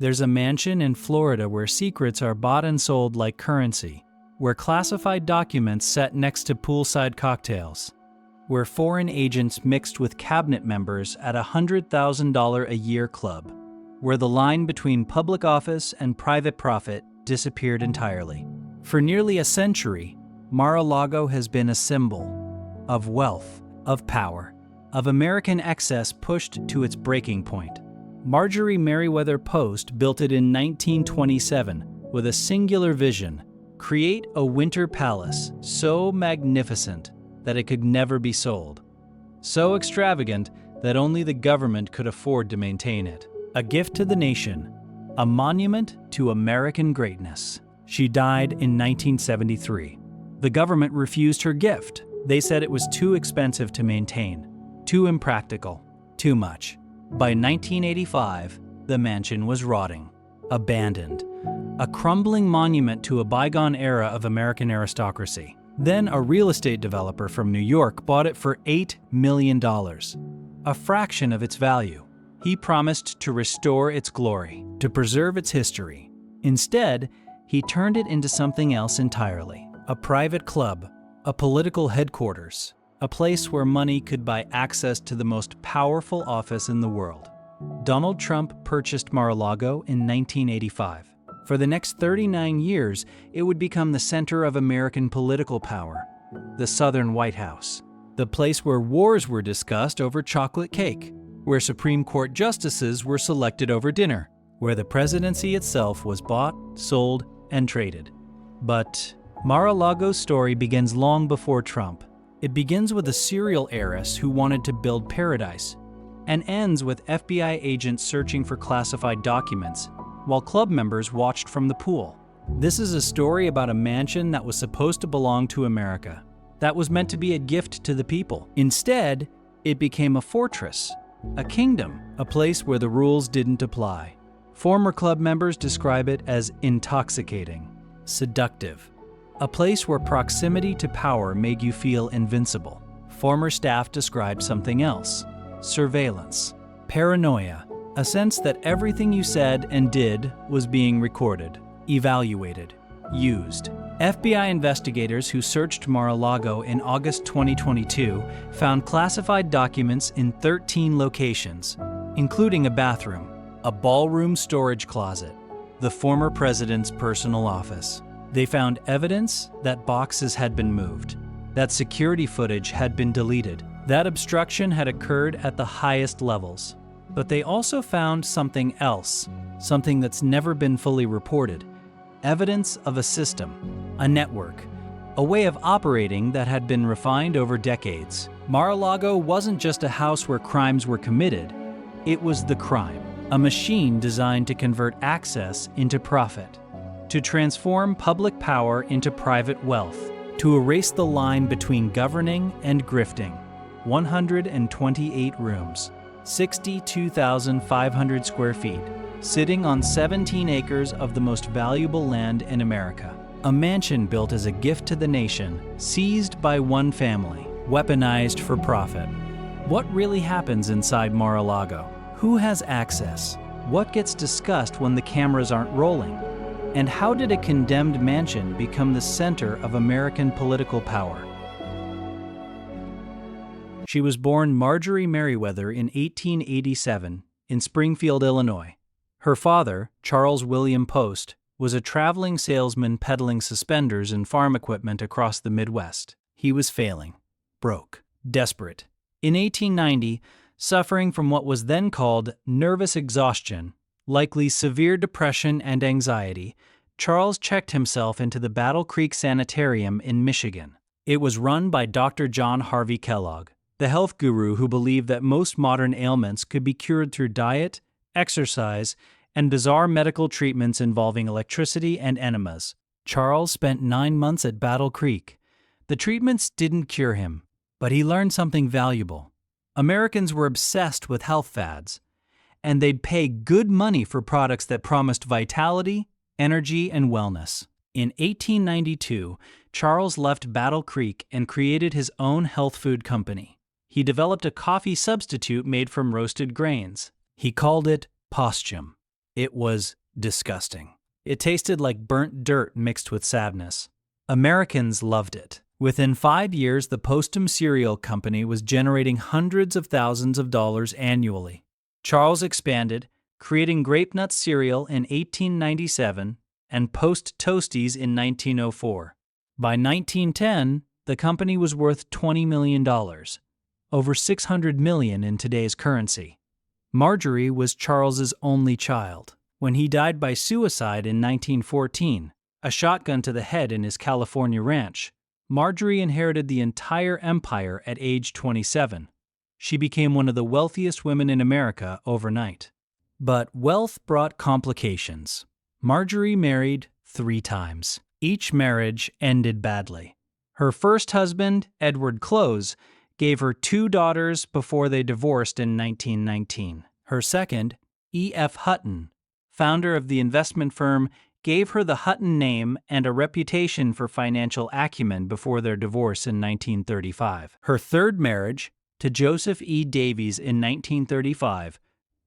There's a mansion in Florida where secrets are bought and sold like currency, where classified documents set next to poolside cocktails, where foreign agents mixed with cabinet members at a $100,000 a year club, where the line between public office and private profit disappeared entirely. For nearly a century, Mar-a-Lago has been a symbol of wealth, of power, of American excess pushed to its breaking point. Marjorie Merriweather Post built it in 1927 with a singular vision: create a winter palace so magnificent that it could never be sold, so extravagant that only the government could afford to maintain it. A gift to the nation, a monument to American greatness. She died in 1973. The government refused her gift. They said it was too expensive to maintain, too impractical, too much. By 1985, the mansion was rotting, abandoned, a crumbling monument to a bygone era of American aristocracy. Then a real estate developer from New York bought it for $8 million, a fraction of its value. He promised to restore its glory, to preserve its history. Instead, he turned it into something else entirely: a private club, a political headquarters, a place where money could buy access to the most powerful office in the world. Donald Trump purchased Mar-a-Lago in 1985. For the next 39 years, it would become the center of American political power, the Southern White House, the place where wars were discussed over chocolate cake, where Supreme Court justices were selected over dinner, where the presidency itself was bought, sold, and traded. But Mar-a-Lago's story begins long before Trump. It begins with a serial heiress who wanted to build paradise, and ends with FBI agents searching for classified documents, while club members watched from the pool. This is a story about a mansion that was supposed to belong to America, that was meant to be a gift to the people. Instead, it became a fortress, a kingdom, a place where the rules didn't apply. Former club members describe it as intoxicating, seductive, a place where proximity to power made you feel invincible. Former staff described something else: surveillance, paranoia, a sense that everything you said and did was being recorded, evaluated, used. FBI investigators who searched Mar-a-Lago in August 2022 found classified documents in 13 locations, including a bathroom, a ballroom storage closet, the former president's personal office. They found evidence that boxes had been moved, that security footage had been deleted, that obstruction had occurred at the highest levels. But they also found something else, something that's never been fully reported: evidence of a system, a network, a way of operating that had been refined over decades. Mar-a-Lago wasn't just a house where crimes were committed, it was the crime, a machine designed to convert access into profit, to transform public power into private wealth, to erase the line between governing and grifting. 128 rooms, 62,500 square feet, sitting on 17 acres of the most valuable land in America. A mansion built as a gift to the nation, seized by one family, weaponized for profit. What really happens inside Mar-a-Lago? Who has access? What gets discussed when the cameras aren't rolling? And how did a condemned mansion become the center of American political power? She was born Marjorie Merriweather in 1887 in Springfield, Illinois. Her father, Charles William Post, was a traveling salesman peddling suspenders and farm equipment across the Midwest. He was failing, broke, desperate. In 1890, suffering from what was then called nervous exhaustion, likely severe depression and anxiety, Charles checked himself into the Battle Creek Sanitarium in Michigan. It was run by Dr. John Harvey Kellogg, the health guru who believed that most modern ailments could be cured through diet, exercise, and bizarre medical treatments involving electricity and enemas. Charles spent 9 months at Battle Creek. The treatments didn't cure him, but he learned something valuable. Americans were obsessed with health fads, and they'd pay good money for products that promised vitality, energy, and wellness. In 1892, Charles left Battle Creek and created his own health food company. He developed a coffee substitute made from roasted grains. He called it Postum. It was disgusting. It tasted like burnt dirt mixed with sadness. Americans loved it. Within 5 years, the Postum cereal company was generating hundreds of thousands of dollars annually. Charles expanded, creating Grape Nut cereal in 1897 and Post Toasties in 1904. By 1910, the company was worth $20 million, over $600 million in today's currency. Marjorie was Charles's only child. When he died by suicide in 1914, a shotgun to the head in his California ranch, Marjorie inherited the entire empire at age 27. She became one of the wealthiest women in America overnight. But wealth brought complications. Marjorie married 3 times. Each marriage ended badly. Her first husband, Edward Close, gave her 2 daughters before they divorced in 1919. Her second, E.F. Hutton, founder of the investment firm, gave her the Hutton name and a reputation for financial acumen before their divorce in 1935. Her third marriage, to Joseph E. Davies in 1935,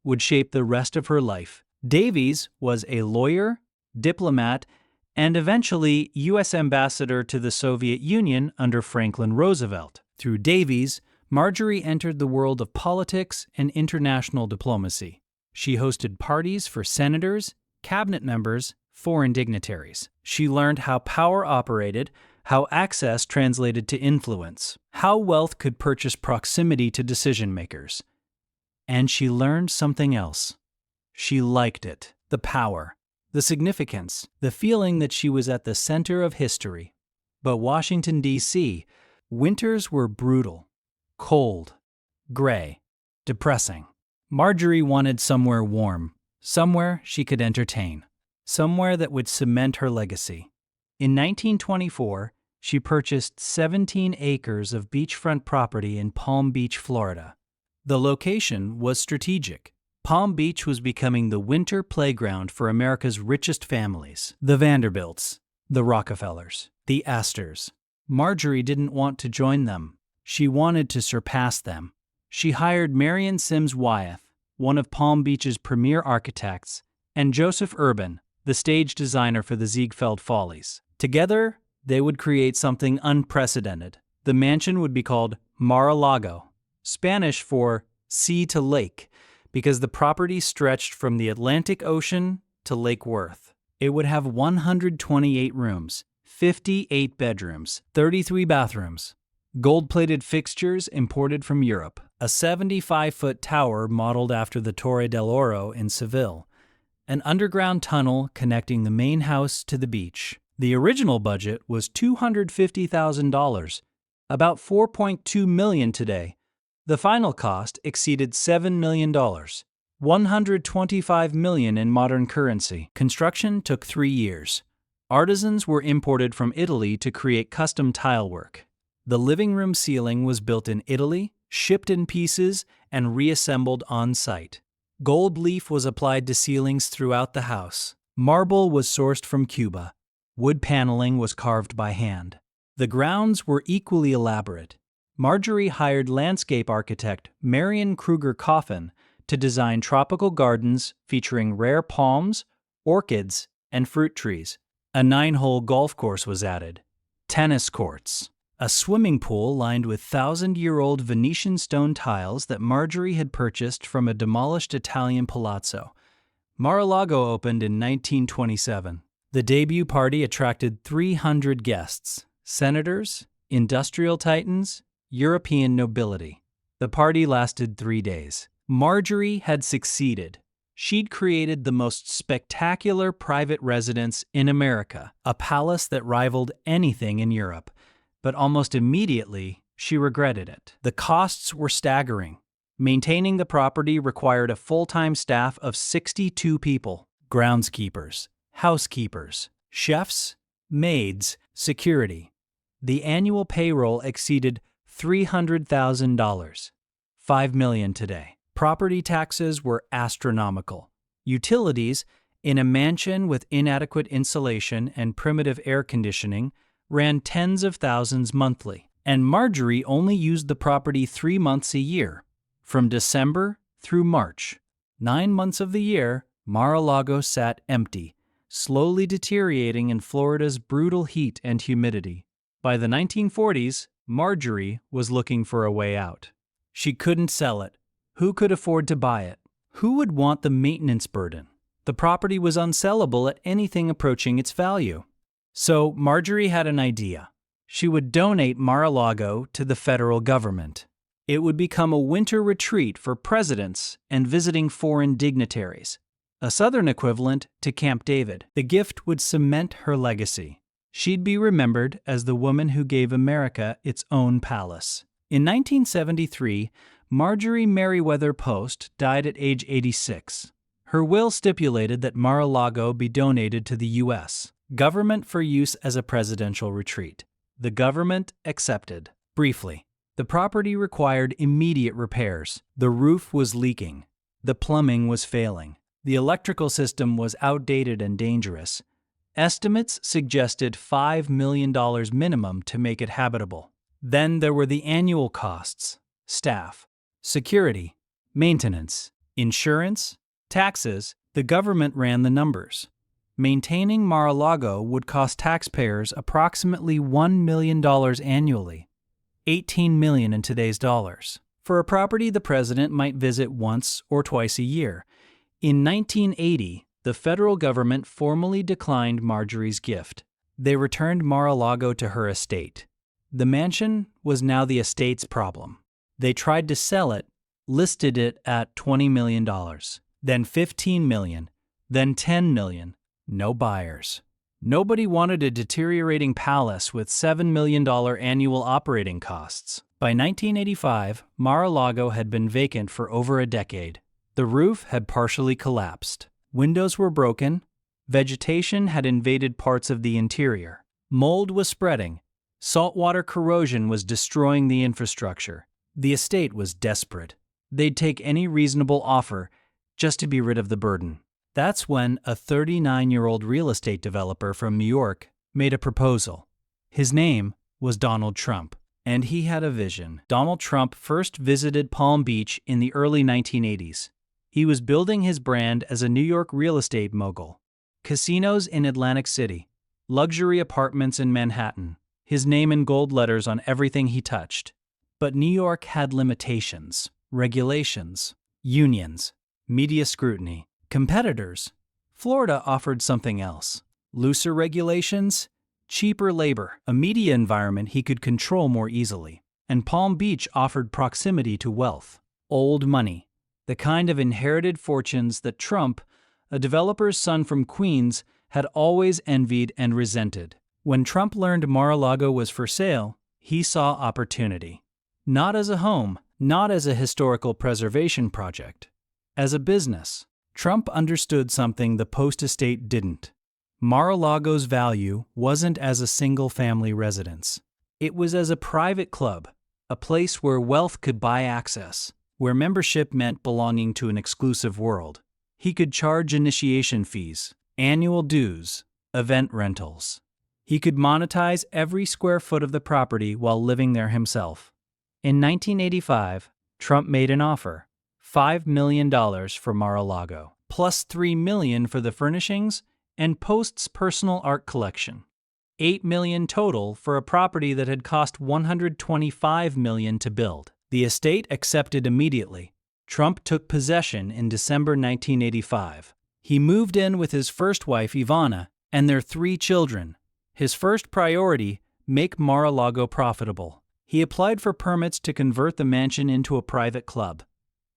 would shape the rest of her life. Davies was a lawyer, diplomat, and eventually U.S. ambassador to the Soviet Union under Franklin Roosevelt. Through Davies, Marjorie entered the world of politics and international diplomacy. She hosted parties for senators, cabinet members, foreign dignitaries. She learned how power operated, how access translated to influence, how wealth could purchase proximity to decision-makers. And she learned something else. She liked it, the power, the significance, the feeling that she was at the center of history. But Washington, D.C., winters were brutal, cold, gray, depressing. Marjorie wanted somewhere warm, somewhere she could entertain, somewhere that would cement her legacy. In 1924, she purchased 17 acres of beachfront property in Palm Beach, Florida. The location was strategic. Palm Beach was becoming the winter playground for America's richest families, the Vanderbilts, the Rockefellers, the Astors. Marjorie didn't want to join them. She wanted to surpass them. She hired Marion Sims Wyeth, one of Palm Beach's premier architects, and Joseph Urban, the stage designer for the Ziegfeld Follies. Together, they would create something unprecedented. The mansion would be called Mar-a-Lago, Spanish for sea to lake, because the property stretched from the Atlantic Ocean to Lake Worth. It would have 128 rooms, 58 bedrooms, 33 bathrooms, gold-plated fixtures imported from Europe, a 75-foot tower modeled after the Torre del Oro in Seville, an underground tunnel connecting the main house to the beach. The original budget was $250,000, about $4.2 million today. The final cost exceeded $7 million, $125 million in modern currency. Construction took 3 years. Artisans were imported from Italy to create custom tile work. The living room ceiling was built in Italy, shipped in pieces, and reassembled on site. Gold leaf was applied to ceilings throughout the house. Marble was sourced from Cuba. Wood paneling was carved by hand. The grounds were equally elaborate. Marjorie hired landscape architect Marion Kruger Coffin to design tropical gardens featuring rare palms, orchids, and fruit trees. A 9-hole golf course was added. Tennis courts. A swimming pool lined with 1,000-year-old Venetian stone tiles that Marjorie had purchased from a demolished Italian palazzo. MarALago opened in 1927. The debut party attracted 300 guests: senators, industrial titans, European nobility. The party lasted 3 days. Marjorie had succeeded. She'd created the most spectacular private residence in America, a palace that rivaled anything in Europe. But almost immediately, she regretted it. The costs were staggering. Maintaining the property required a full-time staff of 62 people: groundskeepers, housekeepers, chefs, maids, security. The annual payroll exceeded $300,000, $5 million today. Property taxes were astronomical. Utilities, in a mansion with inadequate insulation and primitive air conditioning, ran tens of thousands monthly. And Marjorie only used the property 3 months a year, from December through March. 9 months of the year, Mar-a-Lago sat empty, slowly deteriorating in Florida's brutal heat and humidity. By the 1940s, Marjorie was looking for a way out. She couldn't sell it. Who could afford to buy it? Who would want the maintenance burden? The property was unsellable at anything approaching its value. So Marjorie had an idea. She would donate Mar-a-Lago to the federal government. It would become a winter retreat for presidents and visiting foreign dignitaries, a southern equivalent to Camp David. The gift would cement her legacy. She'd be remembered as the woman who gave America its own palace. In 1973, Marjorie Merriweather Post died at age 86. Her will stipulated that Mar-a-Lago be donated to the U.S. government for use as a presidential retreat. The government accepted. Briefly, the property required immediate repairs. The roof was leaking. The plumbing was failing. The electrical system was outdated and dangerous. Estimates suggested $5 million minimum to make it habitable. Then there were the annual costs: staff, security, maintenance, insurance, taxes. The government ran the numbers. Maintaining Mar-a-Lago would cost taxpayers approximately $1 million annually, $18 million in today's dollars, for a property the president might visit once or twice a year. In 1980, the federal government formally declined Marjorie's gift. They returned Mar-a-Lago to her estate. The mansion was now the estate's problem. They tried to sell it, listed it at $20 million, then $15 million, then $10 million. No buyers. Nobody wanted a deteriorating palace with $7 million annual operating costs. By 1985, Mar-a-Lago had been vacant for over a decade. The roof had partially collapsed. Windows were broken. Vegetation had invaded parts of the interior. Mold was spreading. Saltwater corrosion was destroying the infrastructure. The estate was desperate. They'd take any reasonable offer just to be rid of the burden. That's when a 39-year-old real estate developer from New York made a proposal. His name was Donald Trump, and he had a vision. Donald Trump first visited Palm Beach in the early 1980s. He was building his brand as a New York real estate mogul. Casinos in Atlantic City, luxury apartments in Manhattan, his name in gold letters on everything he touched. But New York had limitations, regulations, unions, media scrutiny, competitors. Florida offered something else: looser regulations, cheaper labor, a media environment he could control more easily. And Palm Beach offered proximity to wealth, old money, the kind of inherited fortunes that Trump, a developer's son from Queens, had always envied and resented. When Trump learned Mar-a-Lago was for sale, he saw opportunity. Not as a home, not as a historical preservation project, as a business. Trump understood something the Post estate didn't. Mar-a-Lago's value wasn't as a single-family residence. It was as a private club, a place where wealth could buy access, where membership meant belonging to an exclusive world. He could charge initiation fees, annual dues, event rentals. He could monetize every square foot of the property while living there himself. In 1985, Trump made an offer: $5 million for Mar-a-Lago, plus $3 million for the furnishings and Post's personal art collection. $8 million total for a property that had cost $125 million to build. The estate accepted immediately. Trump took possession in December 1985. He moved in with his first wife, Ivana, and their 3 children. His first priority: make Mar-a-Lago profitable. He applied for permits to convert the mansion into a private club.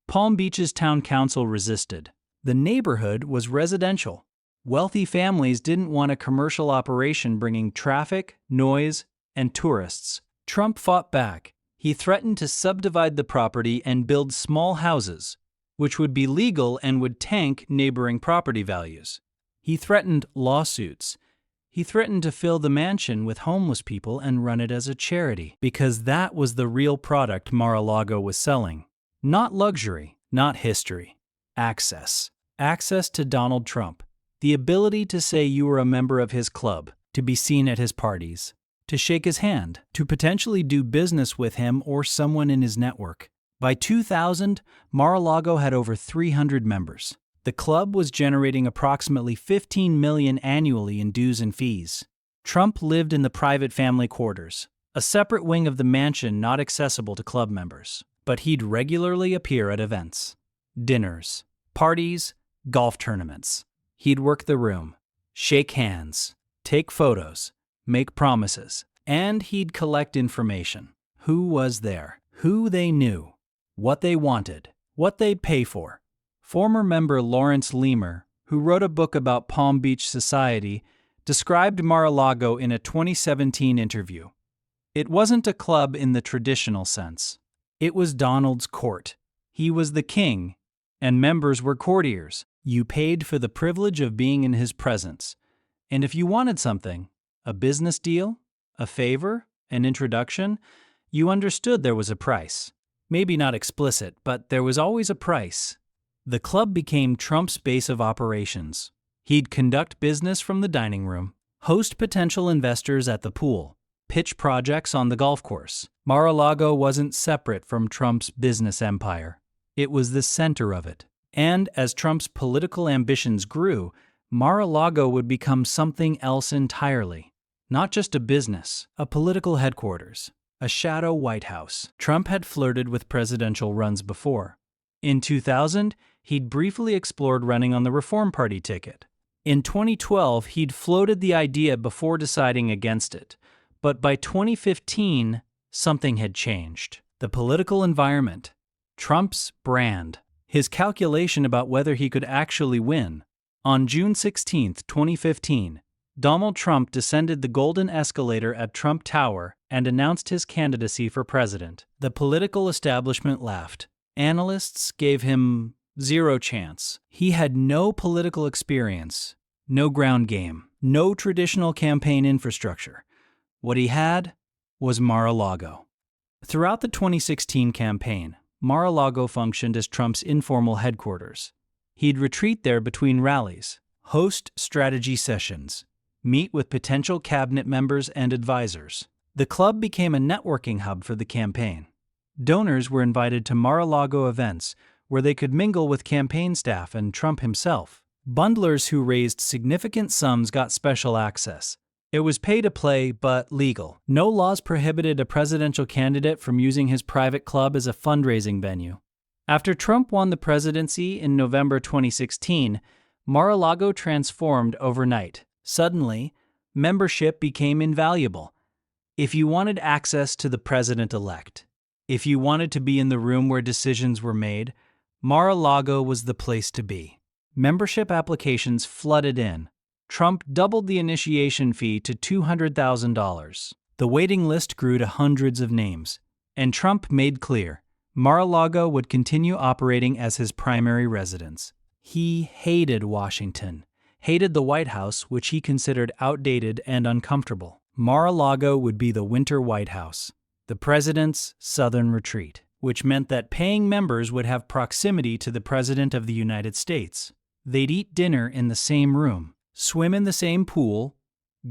Palm Beach's town council resisted. The neighborhood was residential. Wealthy families didn't want a commercial operation bringing traffic, noise, and tourists. Trump fought back. He threatened to subdivide the property and build small houses, which would be legal and would tank neighboring property values. He threatened lawsuits. He threatened to fill the mansion with homeless people and run it as a charity, because that was the real product Mar-a-Lago was selling. Not luxury, not history. Access. Access to Donald Trump. The ability to say you were a member of his club, to be seen at his parties, to shake his hand, to potentially do business with him or someone in his network. By 2000, Mar-a-Lago had over 300 members. The club was generating approximately $15 million annually in dues and fees. Trump lived in the private family quarters, a separate wing of the mansion not accessible to club members. But he'd regularly appear at events, dinners, parties, golf tournaments. He'd work the room, shake hands, take photos, make promises, and he'd collect information. Who was there? Who they knew? What they wanted? What they'd pay for? Former member Lawrence Leamer, who wrote a book about Palm Beach society, described Mar-a-Lago in a 2017 interview. It wasn't a club in the traditional sense. It was Donald's court. He was the king, and members were courtiers. You paid for the privilege of being in his presence. And if you wanted something, a business deal, a favor, an introduction, you understood there was a price. Maybe not explicit, but there was always a price. The club became Trump's base of operations. He'd conduct business from the dining room, host potential investors at the pool, pitch projects on the golf course. Mar-a-Lago wasn't separate from Trump's business empire. It was the center of it. And as Trump's political ambitions grew, Mar-a-Lago would become something else entirely. Not just a business, a political headquarters, a shadow White House. Trump had flirted with presidential runs before. In 2000, he'd briefly explored running on the Reform Party ticket. In 2012, he'd floated the idea before deciding against it. But by 2015, something had changed. The political environment, Trump's brand, his calculation about whether he could actually win. On June 16, 2015, Donald Trump descended the golden escalator at Trump Tower and announced his candidacy for president. The political establishment laughed. Analysts gave him zero chance. He had no political experience, no ground game, no traditional campaign infrastructure. What he had was Mar-a-Lago. Throughout the 2016 campaign, Mar-a-Lago functioned as Trump's informal headquarters. He'd retreat there between rallies, host strategy sessions, meet with potential cabinet members and advisors. The club became a networking hub for the campaign. Donors were invited to Mar-a-Lago events where they could mingle with campaign staff and Trump himself. Bundlers who raised significant sums got special access. It was pay-to-play, but legal. No laws prohibited a presidential candidate from using his private club as a fundraising venue. After Trump won the presidency in November 2016, Mar-a-Lago transformed overnight. Suddenly, membership became invaluable. If you wanted access to the president-elect, if you wanted to be in the room where decisions were made, Mar-a-Lago was the place to be. Membership applications flooded in. Trump doubled the initiation fee to $200,000. The waiting list grew to hundreds of names, and Trump made clear Mar-a-Lago would continue operating as his primary residence. He hated Washington, hated the White House, which he considered outdated and uncomfortable. Mar-a-Lago would be the winter White House, the president's southern retreat, which meant that paying members would have proximity to the President of the United States. They'd eat dinner in the same room, swim in the same pool,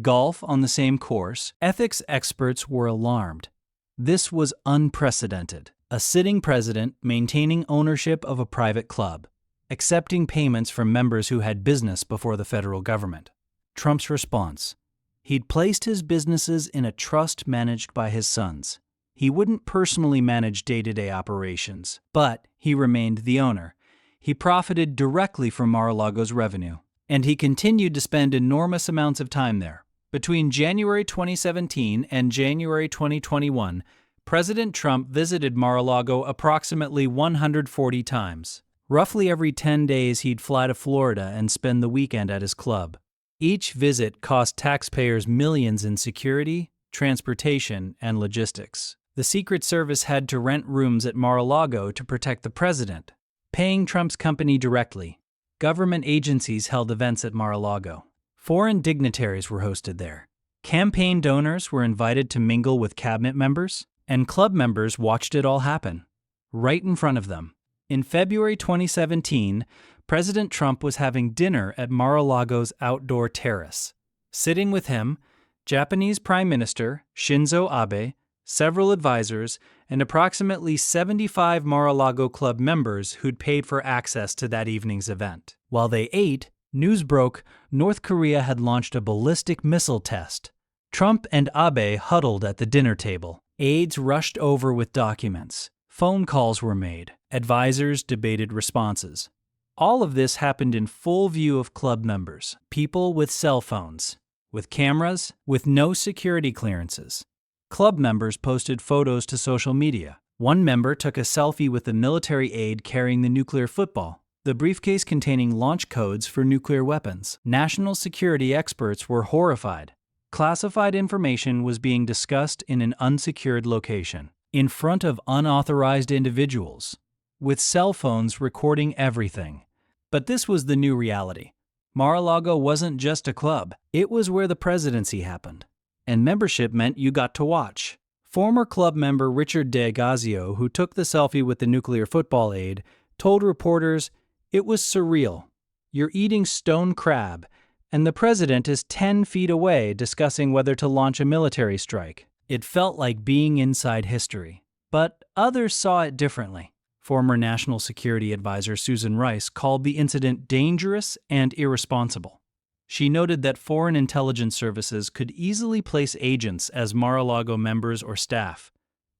golf on the same course. Ethics experts were alarmed. This was unprecedented. A sitting president maintaining ownership of a private club, accepting payments from members who had business before the federal government. Trump's response: he'd placed his businesses in a trust managed by his sons. He wouldn't personally manage day-to-day operations, but he remained the owner. He profited directly from Mar-a-Lago's revenue, and he continued to spend enormous amounts of time there. Between January 2017 and January 2021, President Trump visited Mar-a-Lago approximately 140 times. Roughly every 10 days, he'd fly to Florida and spend the weekend at his club. Each visit cost taxpayers millions in security, transportation, and logistics. The Secret Service had to rent rooms at Mar-a-Lago to protect the president, paying Trump's company directly. Government agencies held events at Mar-a-Lago. Foreign dignitaries were hosted there. Campaign donors were invited to mingle with cabinet members, and club members watched it all happen, right in front of them. In February 2017, President Trump was having dinner at Mar-a-Lago's outdoor terrace. Sitting with him, Japanese Prime Minister Shinzo Abe, several advisors, and approximately 75 Mar-a-Lago club members who'd paid for access to that evening's event. While they ate, news broke North Korea had launched a ballistic missile test. Trump and Abe huddled at the dinner table. Aides rushed over with documents. Phone calls were made. Advisors debated responses. All of this happened in full view of club members, people with cell phones, with cameras, with no security clearances. Club members posted photos to social media. One member took a selfie with a military aide carrying the nuclear football, the briefcase containing launch codes for nuclear weapons. National security experts were horrified. Classified information was being discussed in an unsecured location, in front of unauthorized individuals, with cell phones recording everything. But this was the new reality. Mar-a-Lago wasn't just a club, it was where the presidency happened. And membership meant you got to watch. Former club member Richard DeGazio, who took the selfie with the nuclear football aide, told reporters, "It was surreal. You're eating stone crab, and the president is 10 feet away discussing whether to launch a military strike." It felt like being inside history. But others saw it differently. Former National Security Advisor Susan Rice called the incident dangerous and irresponsible. She noted that foreign intelligence services could easily place agents as Mar-a-Lago members or staff,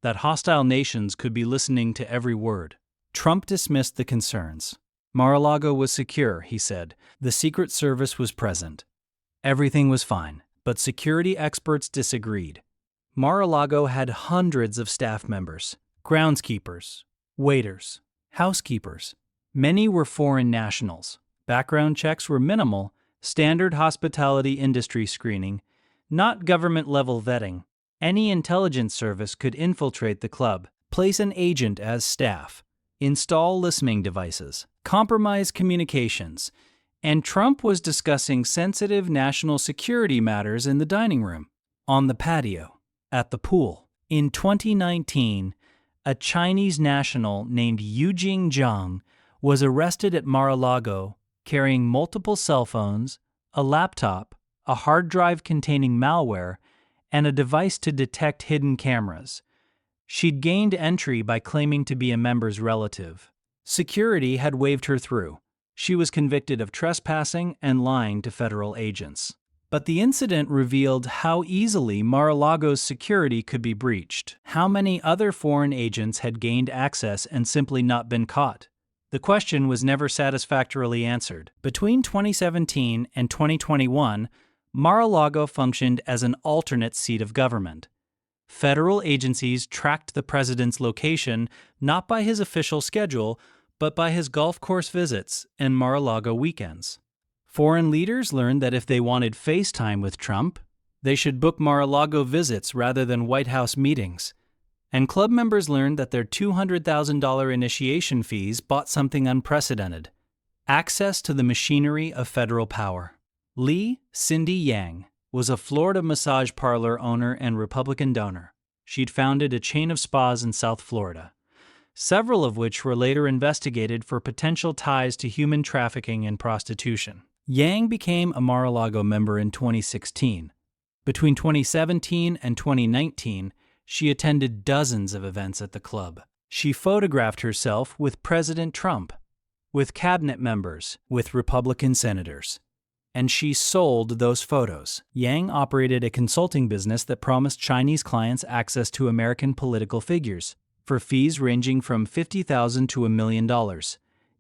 that hostile nations could be listening to every word. Trump dismissed the concerns. Mar-a-Lago was secure, he said. The Secret Service was present. Everything was fine, but security experts disagreed. Mar-a-Lago had hundreds of staff members, groundskeepers, waiters, housekeepers. Many were foreign nationals. Background checks were minimal, standard hospitality industry screening, not government-level vetting. Any intelligence service could infiltrate the club, place an agent as staff, install listening devices, compromise communications, and Trump was discussing sensitive national security matters in the dining room, on the patio, at the pool. In 2019, a Chinese national named Yujing Zhang was arrested at Mar-a-Lago carrying multiple cell phones, a laptop, a hard drive containing malware, and a device to detect hidden cameras. She'd gained entry by claiming to be a member's relative. Security had waved her through. She was convicted of trespassing and lying to federal agents. But the incident revealed how easily Mar-a-Lago's security could be breached. How many other foreign agents had gained access and simply not been caught? The question was never satisfactorily answered. Between 2017 and 2021, Mar-a-Lago functioned as an alternate seat of government. Federal agencies tracked the president's location not by his official schedule, but by his golf course visits and Mar-a-Lago weekends. Foreign leaders learned that if they wanted FaceTime with Trump, they should book Mar-a-Lago visits rather than White House meetings. And club members learned that their $200,000 initiation fees bought something unprecedented: access to the machinery of federal power. Lee Cindy Yang was a Florida massage parlor owner and Republican donor. She'd founded a chain of spas in South Florida, several of which were later investigated for potential ties to human trafficking and prostitution. Yang became a Mar-a-Lago member in 2016. Between 2017 and 2019, she attended dozens of events at the club. She photographed herself with President Trump, with cabinet members, with Republican senators. And she sold those photos. Yang operated a consulting business that promised Chinese clients access to American political figures for fees ranging from $50,000 to $1 million.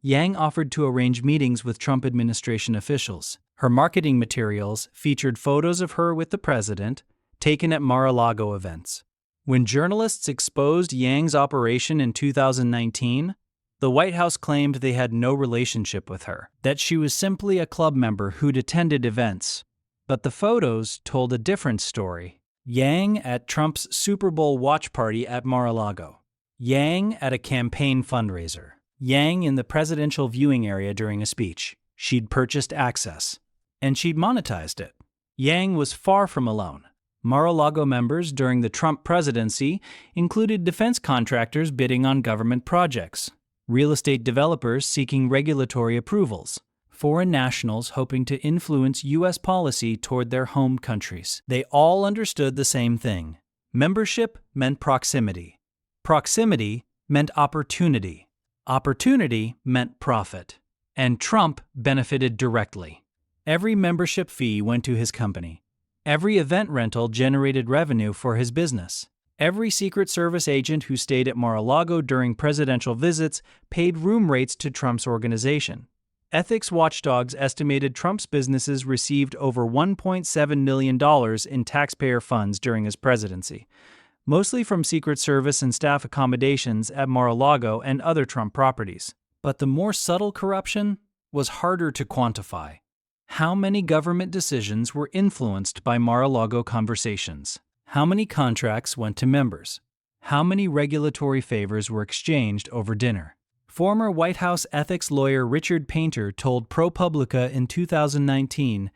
Yang offered to arrange meetings with Trump administration officials. Her marketing materials featured photos of her with the president, taken at Mar-a-Lago events. When journalists exposed Yang's operation in 2019, the White House claimed they had no relationship with her, that she was simply a club member who'd attended events. But the photos told a different story. Yang at Trump's Super Bowl watch party at Mar-a-Lago. Yang at a campaign fundraiser. Yang in the presidential viewing area during a speech. She'd purchased access, and she'd monetized it. Yang was far from alone. Mar-a-Lago members during the Trump presidency included defense contractors bidding on government projects, real estate developers seeking regulatory approvals, foreign nationals hoping to influence U.S. policy toward their home countries. They all understood the same thing. Membership meant proximity. Proximity meant opportunity. Opportunity meant profit. And Trump benefited directly. Every membership fee went to his company. Every event rental generated revenue for his business. Every Secret Service agent who stayed at Mar-a-Lago during presidential visits paid room rates to Trump's organization. Ethics watchdogs estimated Trump's businesses received over $1.7 million in taxpayer funds during his presidency, mostly from Secret Service and staff accommodations at Mar-a-Lago and other Trump properties. But the more subtle corruption was harder to quantify. How many government decisions were influenced by Mar-a-Lago conversations? How many contracts went to members? How many regulatory favors were exchanged over dinner? Former White House ethics lawyer Richard Painter told ProPublica in 2019,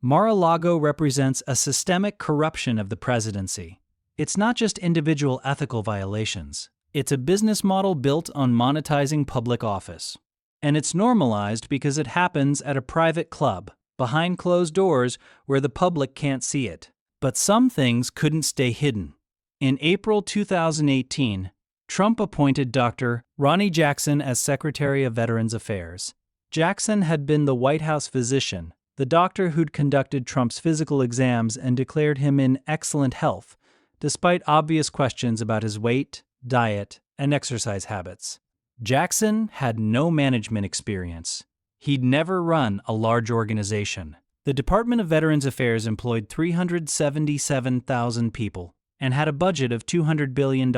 Mar-a-Lago represents a systemic corruption of the presidency. It's not just individual ethical violations. It's a business model built on monetizing public office. And it's normalized because it happens at a private club, behind closed doors where the public can't see it. But some things couldn't stay hidden. In April 2018, Trump appointed Dr. Ronnie Jackson as Secretary of Veterans Affairs. Jackson had been the White House physician, the doctor who'd conducted Trump's physical exams and declared him in excellent health, despite obvious questions about his weight, diet, and exercise habits. Jackson had no management experience. He'd never run a large organization. The Department of Veterans Affairs employed 377,000 people and had a budget of $200 billion.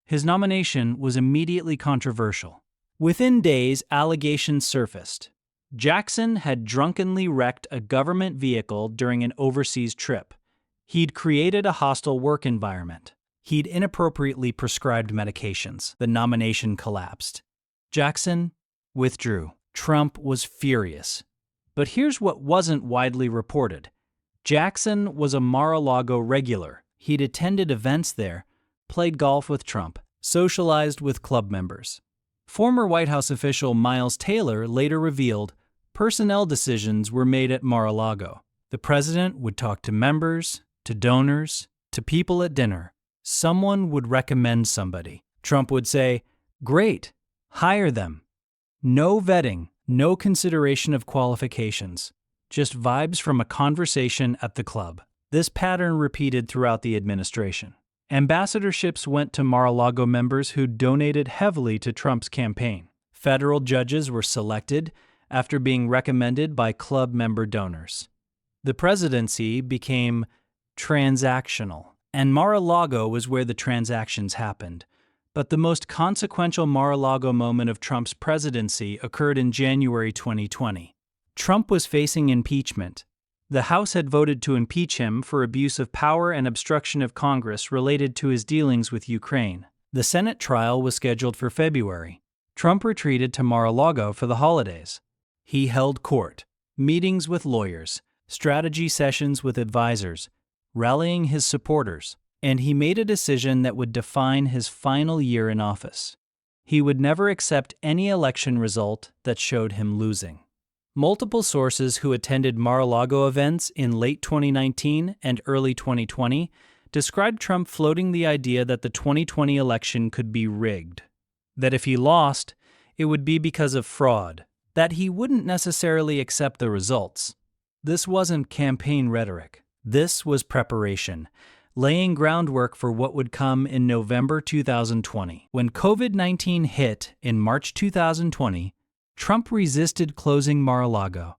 His nomination was immediately controversial. Within days, allegations surfaced. Jackson had drunkenly wrecked a government vehicle during an overseas trip. He'd created a hostile work environment. He'd inappropriately prescribed medications. The nomination collapsed. Jackson withdrew. Trump was furious. But here's what wasn't widely reported. Jackson was a Mar-a-Lago regular. He'd attended events there, played golf with Trump, socialized with club members. Former White House official Miles Taylor later revealed personnel decisions were made at Mar-a-Lago. The president would talk to members, to donors, to people at dinner. Someone would recommend somebody. Trump would say, "Great, hire them." No vetting, no consideration of qualifications, just vibes from a conversation at the club. This pattern repeated throughout the administration. Ambassadorships went to Mar-a-Lago members who donated heavily to Trump's campaign. Federal judges were selected after being recommended by club member donors. The presidency became transactional, and Mar-a-Lago was where the transactions happened. But the most consequential Mar-a-Lago moment of Trump's presidency occurred in January 2020. Trump was facing impeachment. The House had voted to impeach him for abuse of power and obstruction of Congress related to his dealings with Ukraine. The Senate trial was scheduled for February. Trump retreated to Mar-a-Lago for the holidays. He held court, meetings with lawyers, strategy sessions with advisors, rallying his supporters. And he made a decision that would define his final year in office. He would never accept any election result that showed him losing. Multiple sources who attended Mar-a-Lago events in late 2019 and early 2020 described Trump floating the idea that the 2020 election could be rigged, that if he lost, it would be because of fraud, that he wouldn't necessarily accept the results. This wasn't campaign rhetoric. This was preparation, laying groundwork for what would come in November 2020. When COVID-19 hit in March 2020, Trump resisted closing Mar-a-Lago.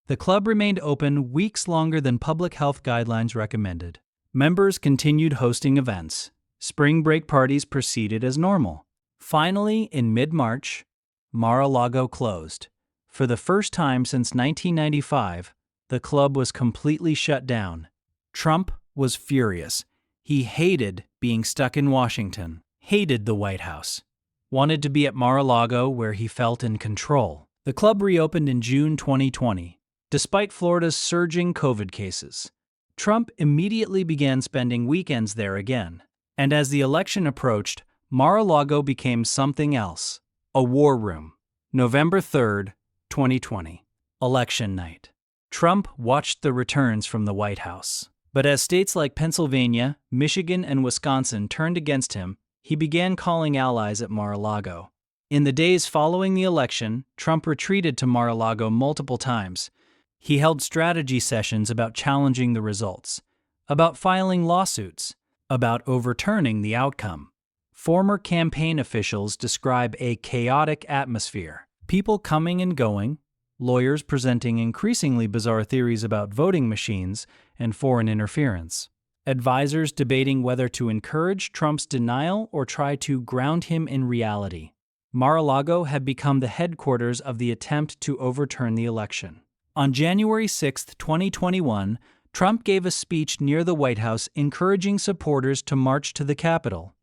The club remained open weeks longer than public health guidelines recommended. Members continued hosting events. Spring break parties proceeded as normal. Finally, in mid-March, Mar-a-Lago closed. For the first time since 1995, the club was completely shut down. Trump was furious. He hated being stuck in Washington, hated the White House, wanted to be at Mar-a-Lago where he felt in control. The club reopened in June 2020, despite Florida's surging COVID cases. Trump immediately began spending weekends there again. And as the election approached, Mar-a-Lago became something else, a war room. November 3rd, 2020, election night. Trump watched the returns from the White House. But as states like Pennsylvania, Michigan, and Wisconsin turned against him, he began calling allies at Mar-a-Lago. In the days following the election, Trump retreated to Mar-a-Lago multiple times. He held strategy sessions about challenging the results, about filing lawsuits, about overturning the outcome. Former campaign officials describe a chaotic atmosphere, people coming and going, lawyers presenting increasingly bizarre theories about voting machines and foreign interference, advisors debating whether to encourage Trump's denial or try to ground him in reality. Mar-a-Lago had become the headquarters of the attempt to overturn the election. On January 6, 2021, Trump gave a speech near the White House encouraging supporters to march to the Capitol.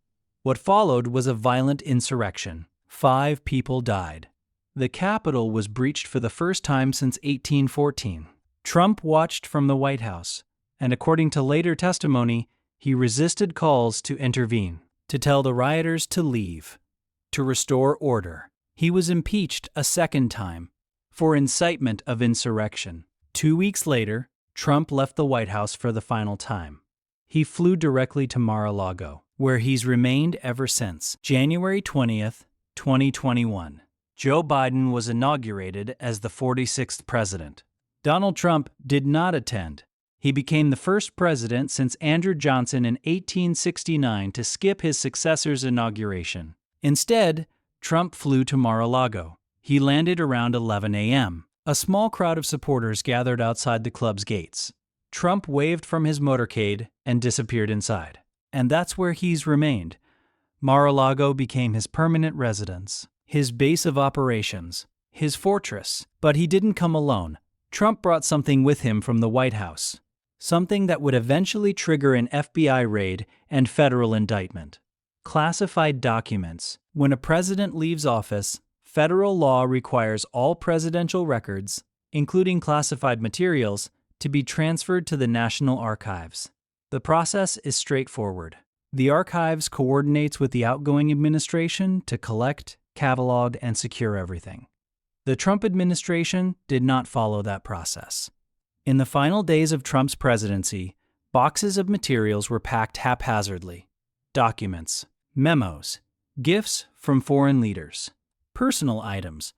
What followed was a violent insurrection. 5 people died. The Capitol was breached for the first time since 1814. Trump watched from the White House, and according to later testimony, he resisted calls to intervene, to tell the rioters to leave, to restore order. He was impeached a second time for incitement of insurrection. 2 weeks later, Trump left the White House for the final time. He flew directly to Mar-a-Lago, where he's remained ever since. January 20th, 2021. Joe Biden was inaugurated as the 46th president. Donald Trump did not attend. He became the first president since Andrew Johnson in 1869 to skip his successor's inauguration. Instead, Trump flew to Mar-a-Lago. He landed around 11 a.m. A small crowd of supporters gathered outside the club's gates. Trump waved from his motorcade and disappeared inside. And that's where he's remained. Mar-a-Lago became his permanent residence, his base of operations, his fortress. But he didn't come alone. Trump brought something with him from the White House, something that would eventually trigger an FBI raid and federal indictment. Classified documents. When a president leaves office, federal law requires all presidential records, including classified materials, to be transferred to the National Archives. The process is straightforward. The Archives coordinates with the outgoing administration to collect, catalog, and secure everything. The Trump administration did not follow that process. In the final days of Trump's presidency, boxes of materials were packed haphazardly. Documents, memos, gifts from foreign leaders, personal items,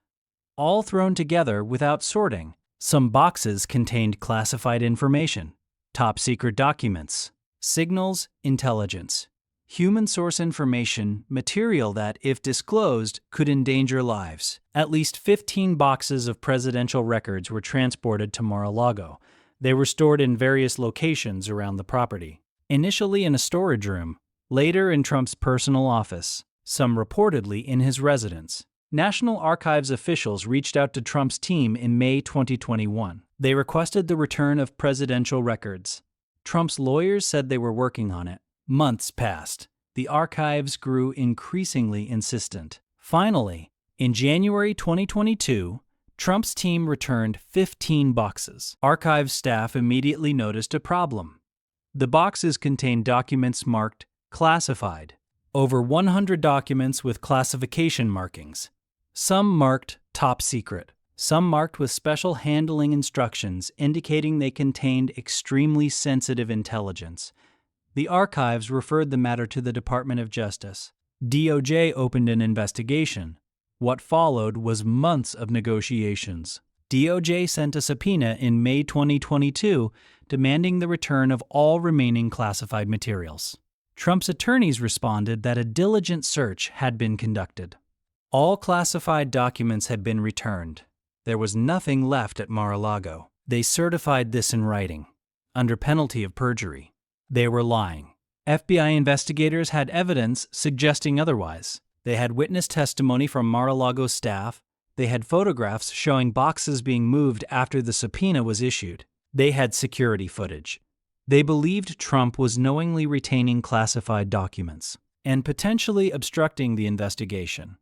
all thrown together without sorting. Some boxes contained classified information, top-secret documents, signals, intelligence, human source information, material that, if disclosed, could endanger lives. At least 15 boxes of presidential records were transported to Mar-a-Lago. They were stored in various locations around the property. Initially in a storage room, later in Trump's personal office, some reportedly in his residence. National Archives officials reached out to Trump's team in May 2021. They requested the return of presidential records. Trump's lawyers said they were working on it. Months passed. The archives grew increasingly insistent. Finally, in January 2022, Trump's team returned 15 boxes. Archives staff immediately noticed a problem. The boxes contained documents marked classified. Over 100 documents with classification markings. Some marked top secret. Some marked with special handling instructions indicating they contained extremely sensitive intelligence. The archives referred the matter to the Department of Justice. DOJ opened an investigation. What followed was months of negotiations. DOJ sent a subpoena in May 2022 demanding the return of all remaining classified materials. Trump's attorneys responded that a diligent search had been conducted. All classified documents had been returned. There was nothing left at Mar-a-Lago. They certified this in writing, under penalty of perjury. They were lying. FBI investigators had evidence suggesting otherwise. They had witness testimony from Mar-a-Lago staff. They had photographs showing boxes being moved after the subpoena was issued. They had security footage. They believed Trump was knowingly retaining classified documents and potentially obstructing the investigation.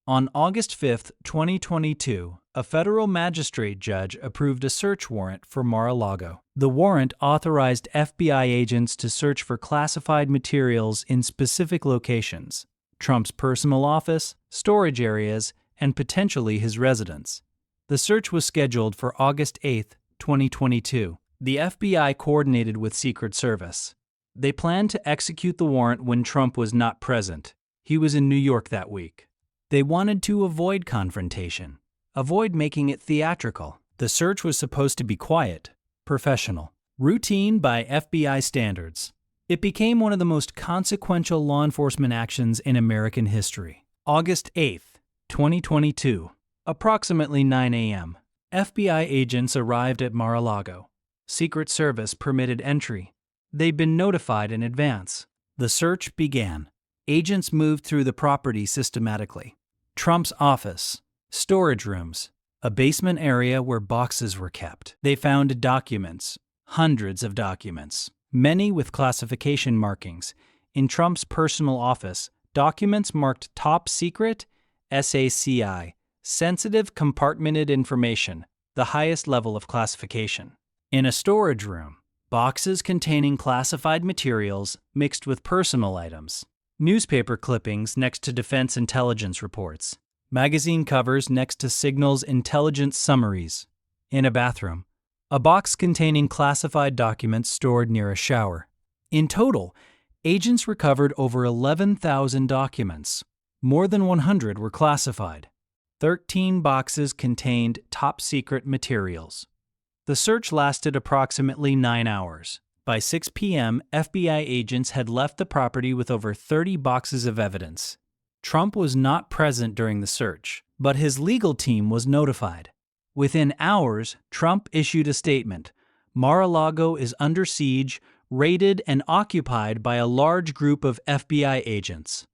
On August 5, 2022, a federal magistrate judge approved a search warrant for Mar-a-Lago. The warrant authorized FBI agents to search for classified materials in specific locations: Trump's personal office, storage areas, and potentially his residence. The search was scheduled for August 8, 2022. The FBI coordinated with Secret Service. They planned to execute the warrant when Trump was not present. He was in New York that week. They wanted to avoid confrontation, avoid making it theatrical. The search was supposed to be quiet, professional, routine by FBI standards. It became one of the most consequential law enforcement actions in American history. August 8, 2022, approximately 9 a.m., FBI agents arrived at Mar-a-Lago. Secret Service permitted entry. They'd been notified in advance. The search began. Agents moved through the property systematically. Trump's office, storage rooms, a basement area where boxes were kept. They found documents, hundreds of documents, many with classification markings. In Trump's personal office, documents marked top secret, SACI, sensitive compartmented information, the highest level of classification. In a storage room, boxes containing classified materials mixed with personal items. Newspaper clippings next to defense intelligence reports. Magazine covers next to signals intelligence summaries. In a bathroom, a box containing classified documents stored near a shower. In total, agents recovered over 11,000 documents. More than 100 were classified. 13 boxes contained top-secret materials. The search lasted approximately 9 hours. By 6 p.m., FBI agents had left the property with over 30 boxes of evidence. Trump was not present during the search, but his legal team was notified. Within hours, Trump issued a statement. Mar-a-Lago is under siege, raided, and occupied by a large group of FBI agents.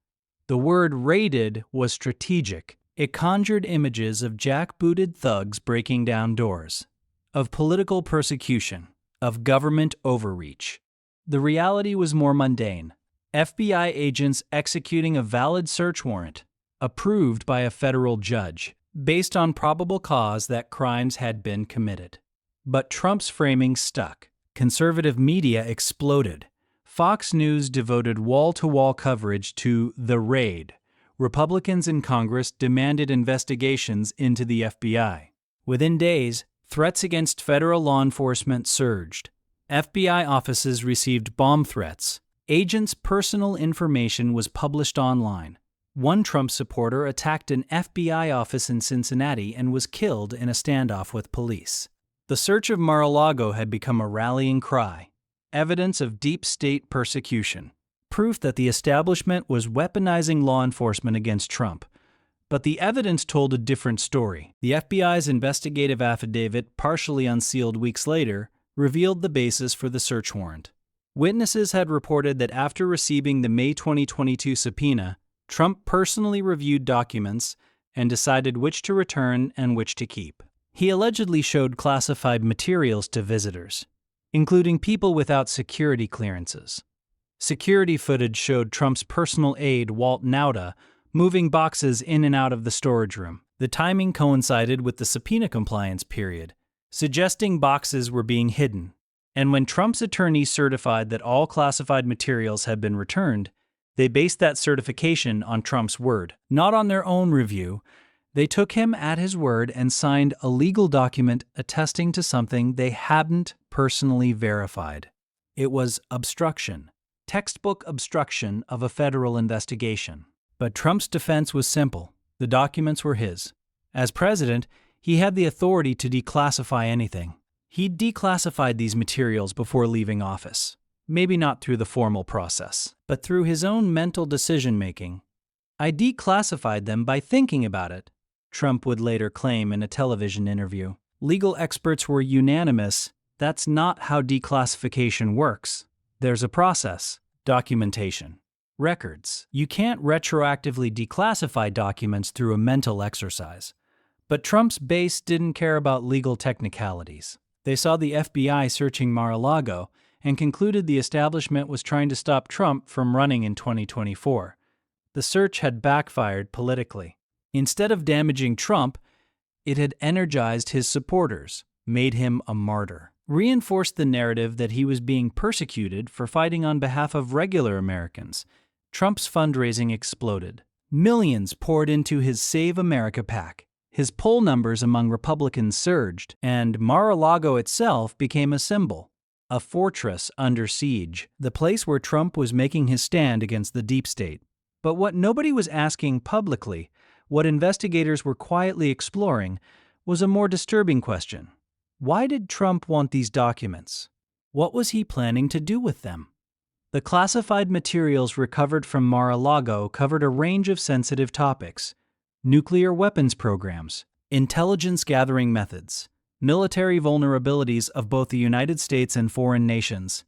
The word raided was strategic. It conjured images of jackbooted thugs breaking down doors, of political persecution, of government overreach. The reality was more mundane. FBI agents executing a valid search warrant, approved by a federal judge, based on probable cause that crimes had been committed. But Trump's framing stuck. Conservative media exploded. Fox News devoted wall-to-wall coverage to the raid. Republicans in Congress demanded investigations into the FBI. Within days, threats against federal law enforcement surged. FBI offices received bomb threats. Agents' personal information was published online. One Trump supporter attacked an FBI office in Cincinnati and was killed in a standoff with police. The search of Mar-a-Lago had become a rallying cry, evidence of deep state persecution, proof that the establishment was weaponizing law enforcement against Trump. But the evidence told a different story. The FBI's investigative affidavit, partially unsealed weeks later, revealed the basis for the search warrant. Witnesses had reported that after receiving the May 2022 subpoena, Trump personally reviewed documents and decided which to return and which to keep. He allegedly showed classified materials to visitors, including people without security clearances. Security footage showed Trump's personal aide, Walt Nauta, moving boxes in and out of the storage room. The timing coincided with the subpoena compliance period, suggesting boxes were being hidden. And when Trump's attorneys certified that all classified materials had been returned, they based that certification on Trump's word, not on their own review. They took him at his word and signed a legal document attesting to something they hadn't personally verified. It was obstruction, textbook obstruction of a federal investigation. But Trump's defense was simple. The documents were his. As president, he had the authority to declassify anything. He'd declassified these materials before leaving office. Maybe not through the formal process, but through his own mental decision-making. I declassified them by thinking about it, Trump would later claim in a television interview. Legal experts were unanimous. That's not how declassification works. There's a process, documentation, records. You can't retroactively declassify documents through a mental exercise. But Trump's base didn't care about legal technicalities. They saw the FBI searching Mar-a-Lago and concluded the establishment was trying to stop Trump from running in 2024. The search had backfired politically. Instead of damaging Trump, it had energized his supporters, made him a martyr, reinforced the narrative that he was being persecuted for fighting on behalf of regular Americans. Trump's fundraising exploded. Millions poured into his Save America PAC. His poll numbers among Republicans surged, and Mar-a-Lago itself became a symbol, a fortress under siege, the place where Trump was making his stand against the deep state. But what nobody was asking publicly, what investigators were quietly exploring, was a more disturbing question. Why did Trump want these documents? What was he planning to do with them? The classified materials recovered from Mar-a-Lago covered a range of sensitive topics: nuclear weapons programs, intelligence gathering methods, military vulnerabilities of both the United States and foreign nations.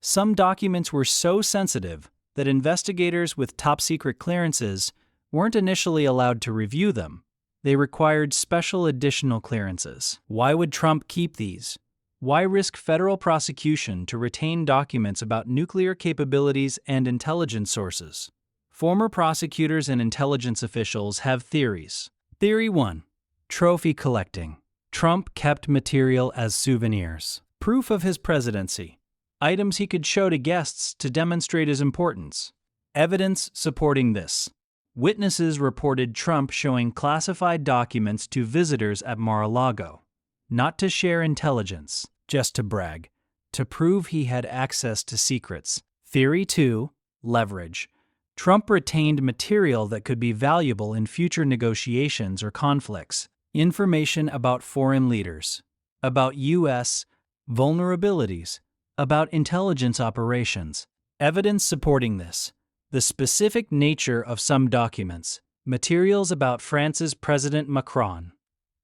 Some documents were so sensitive that investigators with top-secret clearances weren't initially allowed to review them. They required special additional clearances. Why would Trump keep these? Why risk federal prosecution to retain documents about nuclear capabilities and intelligence sources? Former prosecutors and intelligence officials have theories. Theory 1. Trophy collecting. Trump kept material as souvenirs. Proof of his presidency. Items he could show to guests to demonstrate his importance. Evidence supporting this. Witnesses reported Trump showing classified documents to visitors at Mar-a-Lago, not to share intelligence, just to brag, to prove he had access to secrets. Theory 2. Leverage. Trump retained material that could be valuable in future negotiations or conflicts. Information about foreign leaders, about U.S. vulnerabilities, about intelligence operations. Evidence supporting this. The specific nature of some documents. Materials about France's President Macron,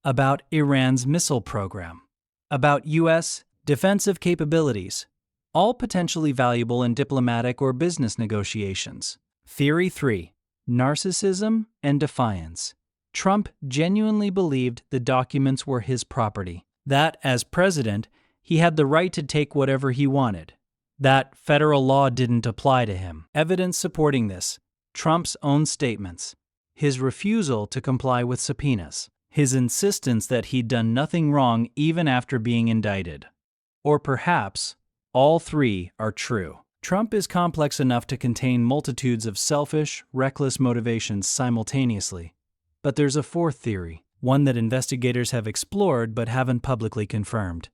about Iran's missile program, about U.S. defensive capabilities, all potentially valuable in diplomatic or business negotiations. Theory 3. Narcissism and defiance. Trump genuinely believed the documents were his property, that, as president, he had the right to take whatever he wanted, that federal law didn't apply to him. Evidence supporting this. Trump's own statements, his refusal to comply with subpoenas, his insistence that he'd done nothing wrong even after being indicted. Or perhaps all three are true. Trump is complex enough to contain multitudes of selfish, reckless motivations simultaneously. But there's a fourth theory, one that investigators have explored but haven't publicly confirmed.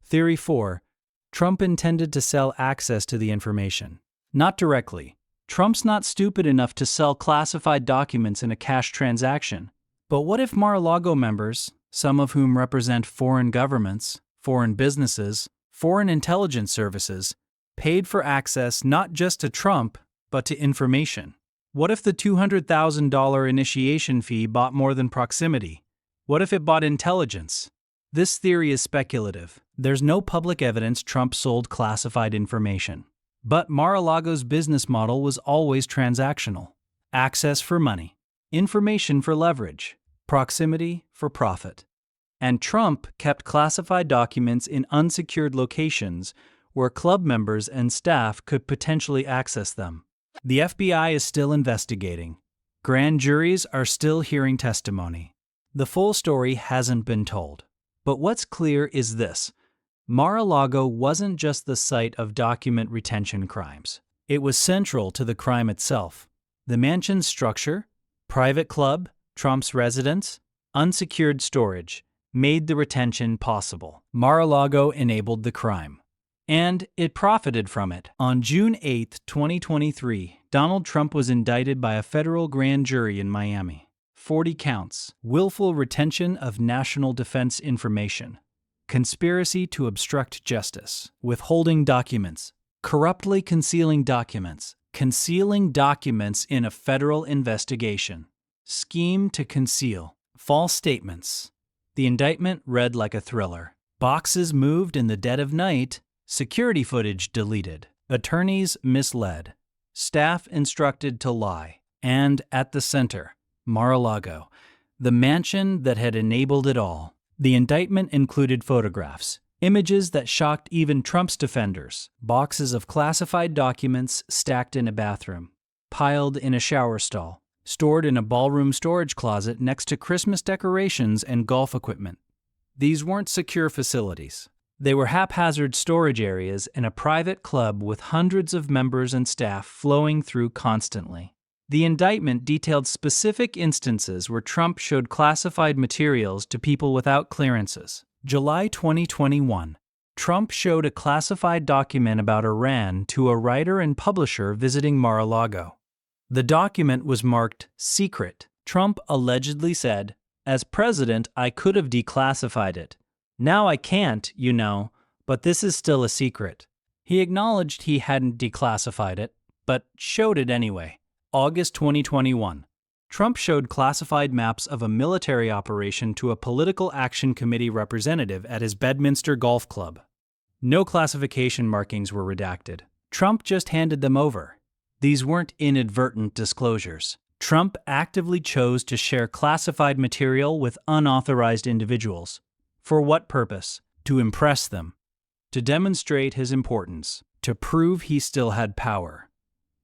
Theory 4. Trump intended to sell access to the information. Not directly. Trump's not stupid enough to sell classified documents in a cash transaction. But what if Mar-a-Lago members, some of whom represent foreign governments, foreign businesses, foreign intelligence services, paid for access not just to Trump, but to information? What if the $200,000 initiation fee bought more than proximity? What if it bought intelligence? This theory is speculative. There's no public evidence Trump sold classified information. But Mar-a-Lago's business model was always transactional. Access for money, information for leverage, proximity for profit. And Trump kept classified documents in unsecured locations where club members and staff could potentially access them. The FBI is still investigating. Grand juries are still hearing testimony. The full story hasn't been told. But what's clear is this. Mar-a-Lago wasn't just the site of document retention crimes. It was central to the crime itself. The mansion's structure, private club, Trump's residence, unsecured storage, made the retention possible. Mar-a-Lago enabled the crime. And it profited from it. On June 8, 2023, Donald Trump was indicted by a federal grand jury in Miami. 40 counts: willful retention of national defense information, conspiracy to obstruct justice, withholding documents, corruptly concealing documents in a federal investigation, scheme to conceal, false statements. The indictment read like a thriller. Boxes moved in the dead of night, security footage deleted, attorneys misled, staff instructed to lie, and at the center, Mar-a-Lago, the mansion that had enabled it all. The indictment included photographs, images that shocked even Trump's defenders, boxes of classified documents stacked in a bathroom, piled in a shower stall, stored in a ballroom storage closet next to Christmas decorations and golf equipment. These weren't secure facilities. They were haphazard storage areas in a private club with hundreds of members and staff flowing through constantly. The indictment detailed specific instances where Trump showed classified materials to people without clearances. July 2021. Trump showed a classified document about Iran to a writer and publisher visiting Mar-a-Lago. The document was marked secret. Trump allegedly said, "As president, I could have declassified it. Now I can't, but this is still a secret." He acknowledged he hadn't declassified it, but showed it anyway. August 2021. Trump showed classified maps of a military operation to a political action committee representative at his Bedminster golf club. No classification markings were redacted. Trump just handed them over. These weren't inadvertent disclosures. Trump actively chose to share classified material with unauthorized individuals. For what purpose? To impress them. To demonstrate his importance. To prove he still had power.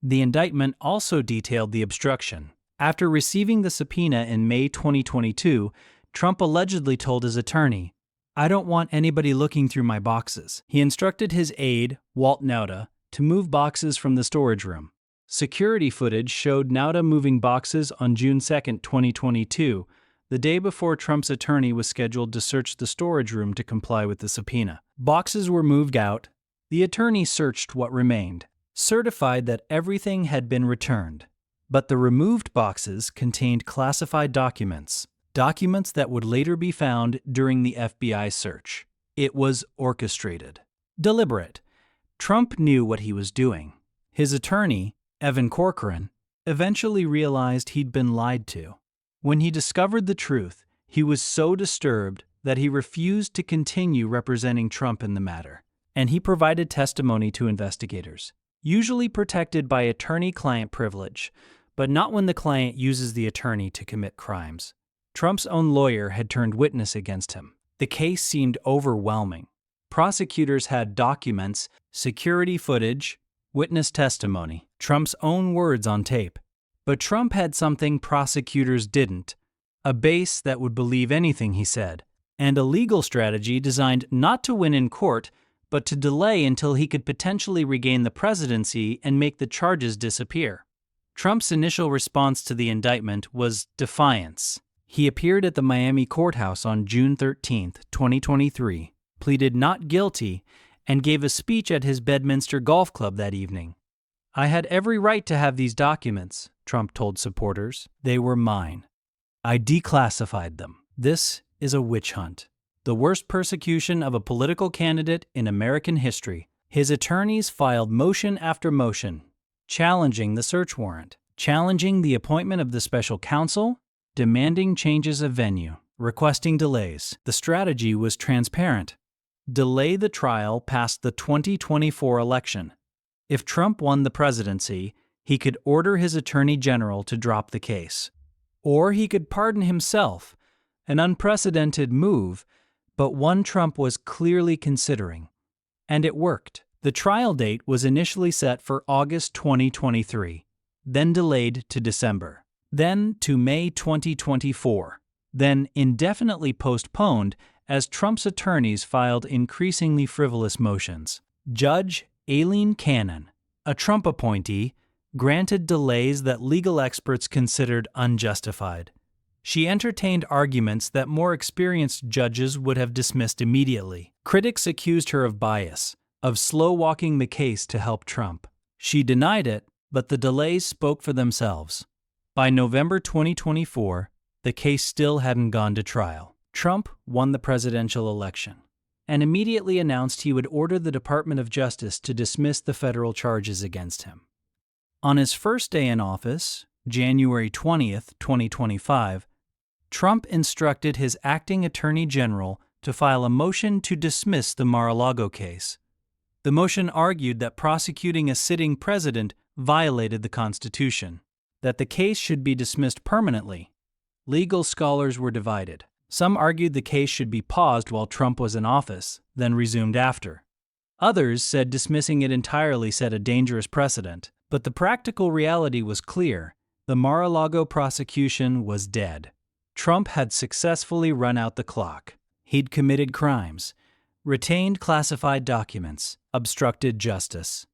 The indictment also detailed the obstruction. After receiving the subpoena in May 2022, Trump allegedly told his attorney, "I don't want anybody looking through my boxes." He instructed his aide, Walt Nauta, to move boxes from the storage room. Security footage showed Nauta moving boxes on June 2, 2022, the day before Trump's attorney was scheduled to search the storage room to comply with the subpoena. Boxes were moved out. The attorney searched what remained, certified that everything had been returned. But the removed boxes contained classified documents that would later be found during the FBI search. It was orchestrated. Deliberate. Trump knew what he was doing. His attorney, Evan Corcoran, eventually realized he'd been lied to. When he discovered the truth, he was so disturbed that he refused to continue representing Trump in the matter, and he provided testimony to investigators, usually protected by attorney-client privilege, but not when the client uses the attorney to commit crimes. Trump's own lawyer had turned witness against him. The case seemed overwhelming. Prosecutors had documents, security footage, witness testimony, Trump's own words on tape. But Trump had something prosecutors didn't: a base that would believe anything he said, and a legal strategy designed not to win in court, but to delay until he could potentially regain the presidency and make the charges disappear. Trump's initial response to the indictment was defiance. He appeared at the Miami courthouse on June 13, 2023, pleaded not guilty, and gave a speech at his Bedminster golf club that evening. "I had every right to have these documents," Trump told supporters. "They were mine. I declassified them. This is a witch hunt. The worst persecution of a political candidate in American history." His attorneys filed motion after motion, challenging the search warrant, challenging the appointment of the special counsel, demanding changes of venue, requesting delays. The strategy was transparent. Delay the trial past the 2024 election. If Trump won the presidency, he could order his attorney general to drop the case. Or he could pardon himself, an unprecedented move, but one Trump was clearly considering. And it worked. The trial date was initially set for August 2023, then delayed to December, then to May 2024, then indefinitely postponed as Trump's attorneys filed increasingly frivolous motions. Judge Aileen Cannon, a Trump appointee, granted delays that legal experts considered unjustified. She entertained arguments that more experienced judges would have dismissed immediately. Critics accused her of bias, of slow-walking the case to help Trump. She denied it, but the delays spoke for themselves. By November 2024, the case still hadn't gone to trial. Trump won the presidential election and immediately announced he would order the Department of Justice to dismiss the federal charges against him. On his first day in office, January 20th, 2025, Trump instructed his acting attorney general to file a motion to dismiss the Mar-a-Lago case. The motion argued that prosecuting a sitting president violated the Constitution, that the case should be dismissed permanently. Legal scholars were divided. Some argued the case should be paused while Trump was in office, then resumed after. Others said dismissing it entirely set a dangerous precedent. But the practical reality was clear. The Mar-a-Lago prosecution was dead. Trump had successfully run out the clock. He'd committed crimes, retained classified documents, obstructed justice.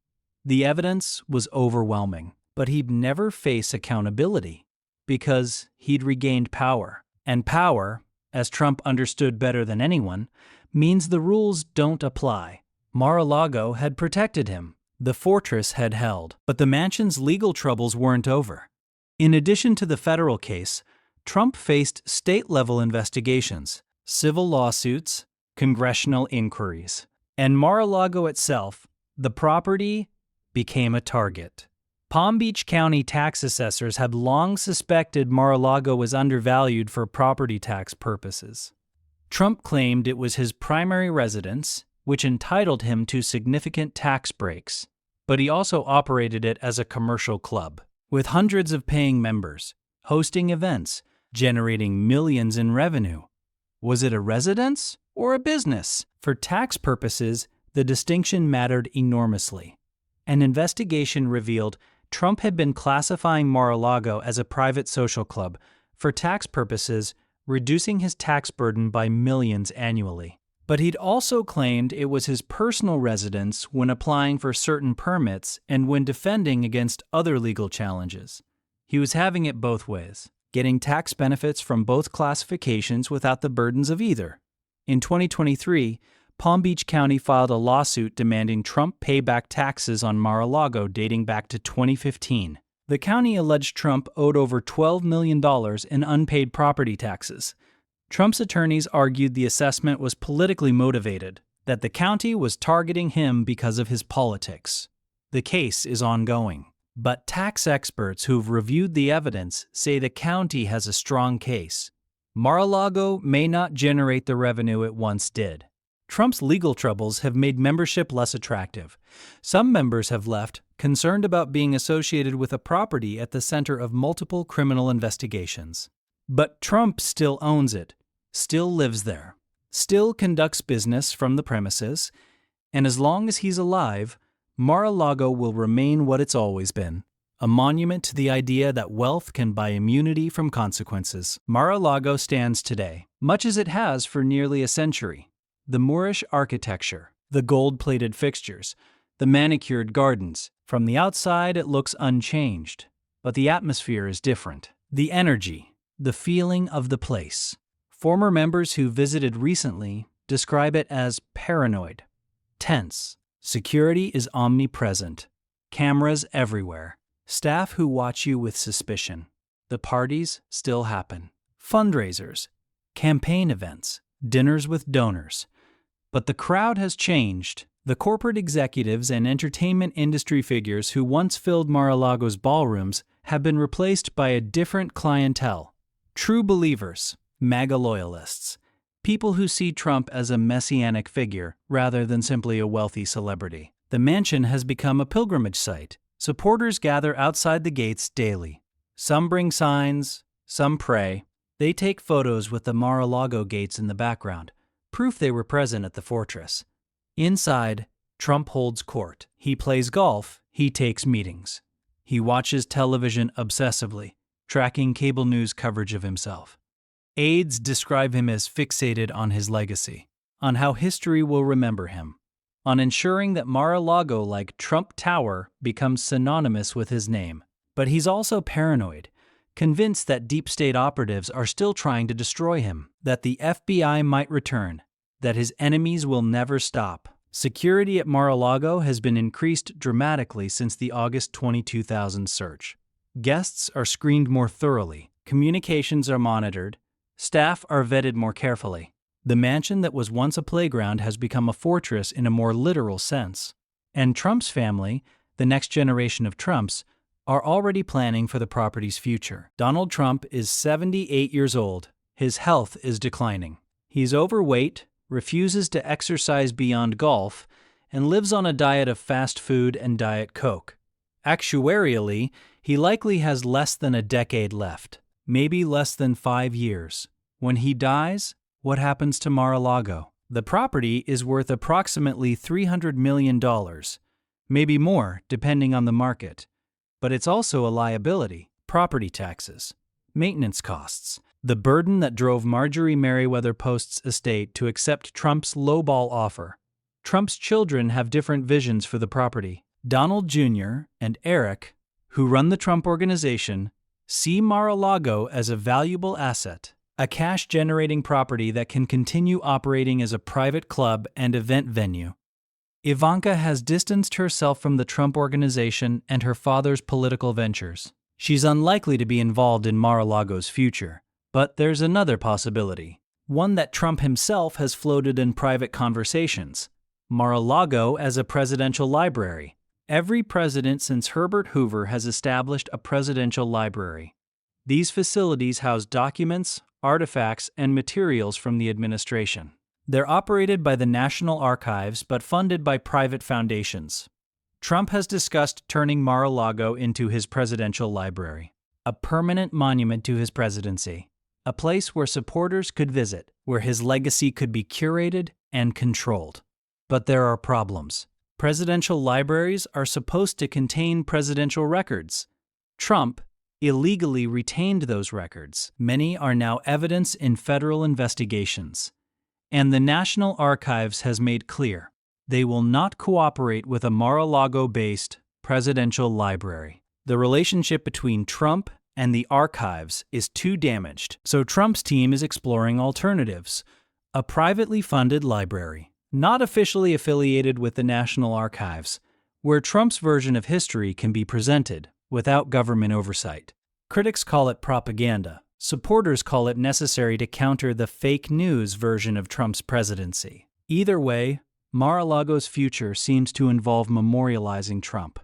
The evidence was overwhelming. but he'd never face accountability because he'd regained power. And power, as Trump understood better than anyone, means the rules don't apply. Mar-a-Lago had protected him. The fortress had held. But the mansion's legal troubles weren't over. In addition to the federal case, Trump faced state-level investigations, civil lawsuits, congressional inquiries. And Mar-a-Lago itself, the property, became a target. Palm Beach County tax assessors had long suspected Mar-a-Lago was undervalued for property tax purposes. Trump claimed it was his primary residence, which entitled him to significant tax breaks. But he also operated it as a commercial club, with hundreds of paying members, hosting events, generating millions in revenue. Was it a residence or a business? For tax purposes, the distinction mattered enormously. An investigation revealed Trump had been classifying Mar-a-Lago as a private social club for tax purposes, reducing his tax burden by millions annually. But he'd also claimed it was his personal residence when applying for certain permits and when defending against other legal challenges. He was having it both ways, getting tax benefits from both classifications without the burdens of either. In 2023, Palm Beach County filed a lawsuit demanding Trump pay back taxes on Mar-a-Lago dating back to 2015. The county alleged Trump owed over $12 million in unpaid property taxes. Trump's attorneys argued the assessment was politically motivated, that the county was targeting him because of his politics. The case is ongoing, but tax experts who've reviewed the evidence say the county has a strong case. Mar-a-Lago may not generate the revenue it once did. Trump's legal troubles have made membership less attractive. Some members have left, concerned about being associated with a property at the center of multiple criminal investigations. But Trump still owns it, still lives there, still conducts business from the premises, and as long as he's alive, Mar-a-Lago will remain what it's always been, a monument to the idea that wealth can buy immunity from consequences. Mar-a-Lago stands today, much as it has for nearly a century. The Moorish architecture, the gold-plated fixtures, the manicured gardens. From the outside, it looks unchanged, but the atmosphere is different. The energy, the feeling of the place. Former members who visited recently describe it as paranoid, tense. Security is omnipresent. Cameras everywhere. Staff who watch you with suspicion. The parties still happen. Fundraisers, campaign events, dinners with donors. But the crowd has changed. The corporate executives and entertainment industry figures who once filled Mar-a-Lago's ballrooms have been replaced by a different clientele. True believers, MAGA loyalists, people who see Trump as a messianic figure rather than simply a wealthy celebrity. The mansion has become a pilgrimage site. Supporters gather outside the gates daily. Some bring signs, some pray. They take photos with the Mar-a-Lago gates in the background, proof they were present at the fortress. Inside, Trump holds court. He plays golf, he takes meetings. He watches television obsessively, tracking cable news coverage of himself. Aides describe him as fixated on his legacy, on how history will remember him, on ensuring that Mar-a-Lago, like Trump Tower, becomes synonymous with his name. But he's also paranoid, convinced that deep state operatives are still trying to destroy him, that the FBI might return, that his enemies will never stop. Security at Mar-a-Lago has been increased dramatically since the August 2000 search. Guests are screened more thoroughly, communications are monitored, staff are vetted more carefully. The mansion that was once a playground has become a fortress in a more literal sense. And Trump's family, the next generation of Trumps, are already planning for the property's future. Donald Trump is 78 years old. His health is declining. He's overweight, refuses to exercise beyond golf, and lives on a diet of fast food and Diet Coke. Actuarially, he likely has less than a decade left, maybe less than 5 years. When he dies, what happens to Mar-a-Lago? The property is worth approximately $300 million, maybe more depending on the market. But it's also a liability, property taxes, maintenance costs, the burden that drove Marjorie Merriweather Post's estate to accept Trump's lowball offer. Trump's children have different visions for the property. Donald Jr. and Eric, who run the Trump Organization, see Mar-a-Lago as a valuable asset, a cash-generating property that can continue operating as a private club and event venue. Ivanka has distanced herself from the Trump Organization and her father's political ventures. She's unlikely to be involved in Mar-a-Lago's future, but there's another possibility, one that Trump himself has floated in private conversations: Mar-a-Lago as a presidential library. Every president since Herbert Hoover has established a presidential library. These facilities house documents, artifacts, and materials from the administration. They're operated by the National Archives but funded by private foundations. Trump has discussed turning Mar-a-Lago into his presidential library, a permanent monument to his presidency, a place where supporters could visit, where his legacy could be curated and controlled. But there are problems. Presidential libraries are supposed to contain presidential records. Trump illegally retained those records. Many are now evidence in federal investigations. And the National Archives has made clear they will not cooperate with a Mar-a-Lago-based presidential library. The relationship between Trump and the archives is too damaged, so Trump's team is exploring alternatives: a privately funded library, not officially affiliated with the National Archives, where Trump's version of history can be presented without government oversight. Critics call it propaganda. Supporters call it necessary to counter the fake news version of Trump's presidency. Either way, Mar-a-Lago's future seems to involve memorializing Trump,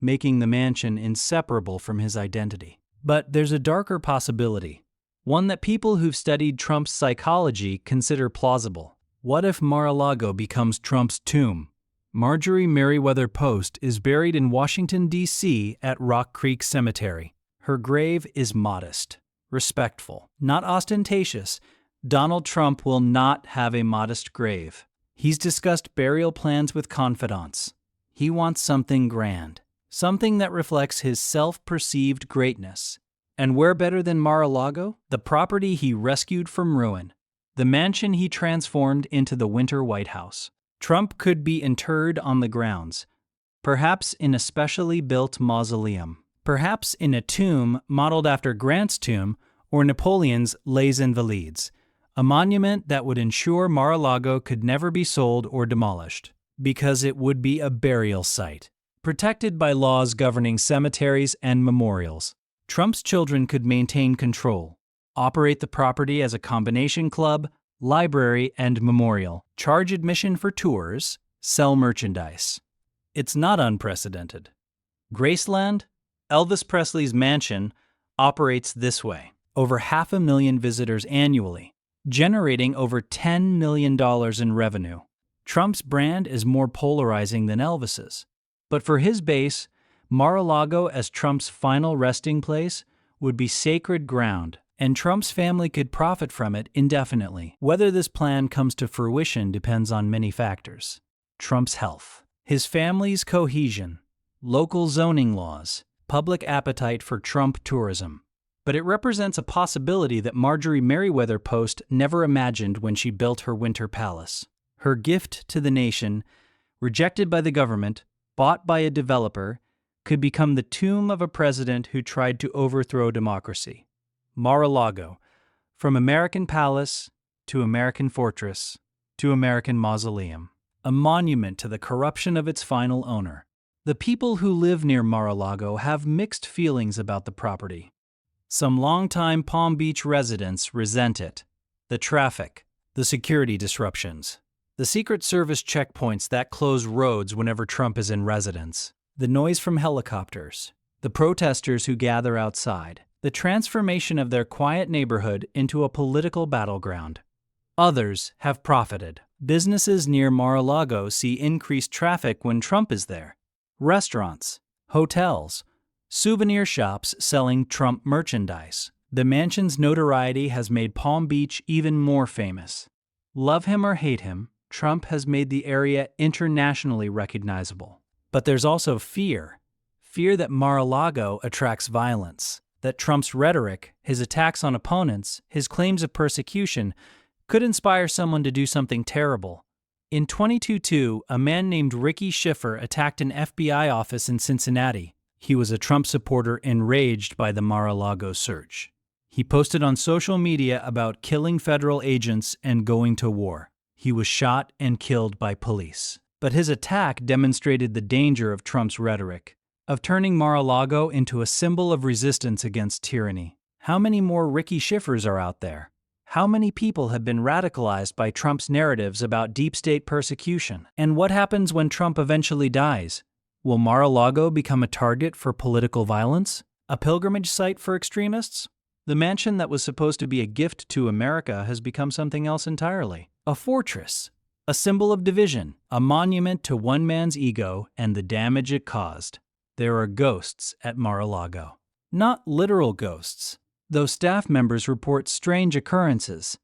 making the mansion inseparable from his identity. But there's a darker possibility, one that people who've studied Trump's psychology consider plausible. What if Mar-a-Lago becomes Trump's tomb? Marjorie Merriweather Post is buried in Washington, D.C. at Rock Creek Cemetery. Her grave is modest, respectful, not ostentatious. Donald Trump will not have a modest grave. He's discussed burial plans with confidants. He wants something grand, something that reflects his self-perceived greatness. And where better than Mar-a-Lago? The property he rescued from ruin, the mansion he transformed into the Winter White House. Trump could be interred on the grounds, perhaps in a specially built mausoleum, perhaps in a tomb modeled after Grant's tomb or Napoleon's Les Invalides, a monument that would ensure Mar-a-Lago could never be sold or demolished, because it would be a burial site, protected by laws governing cemeteries and memorials. Trump's children could maintain control, operate the property as a combination club, library, and memorial, charge admission for tours, sell merchandise. It's not unprecedented. Graceland, Elvis Presley's mansion, operates this way. Over 500,000 visitors annually, generating over $10 million in revenue. Trump's brand is more polarizing than Elvis's. But for his base, Mar-a-Lago as Trump's final resting place would be sacred ground, and Trump's family could profit from it indefinitely. Whether this plan comes to fruition depends on many factors. Trump's health, his family's cohesion, local zoning laws, public appetite for Trump tourism. But it represents a possibility that Marjorie Merriweather Post never imagined when she built her winter palace. Her gift to the nation, rejected by the government, bought by a developer, could become the tomb of a president who tried to overthrow democracy. Mar-a-Lago, from American palace to American fortress to American mausoleum, a monument to the corruption of its final owner. The people who live near Mar-a-Lago have mixed feelings about the property. Some longtime Palm Beach residents resent it. The traffic, the security disruptions, the Secret Service checkpoints that close roads whenever Trump is in residence, the noise from helicopters, the protesters who gather outside, the transformation of their quiet neighborhood into a political battleground. Others have profited. Businesses near Mar-a-Lago see increased traffic when Trump is there. Restaurants, hotels, souvenir shops selling Trump merchandise. The mansion's notoriety has made Palm Beach even more famous. Love him or hate him, Trump has made the area internationally recognizable. But there's also fear. Fear that Mar-a-Lago attracts violence, that Trump's rhetoric, his attacks on opponents, his claims of persecution, could inspire someone to do something terrible. In 2022, a man named Ricky Schiffer attacked an FBI office in Cincinnati. He was a Trump supporter enraged by the Mar-a-Lago search. He posted on social media about killing federal agents and going to war. He was shot and killed by police. But his attack demonstrated the danger of Trump's rhetoric, of turning Mar-a-Lago into a symbol of resistance against tyranny. How many more Ricky Schiffers are out there? How many people have been radicalized by Trump's narratives about deep state persecution? And what happens when Trump eventually dies? Will Mar-a-Lago become a target for political violence? A pilgrimage site for extremists? The mansion that was supposed to be a gift to America has become something else entirely. A fortress, a symbol of division, a monument to one man's ego and the damage it caused. There are ghosts at Mar-a-Lago. Not literal ghosts, though staff members report strange occurrences.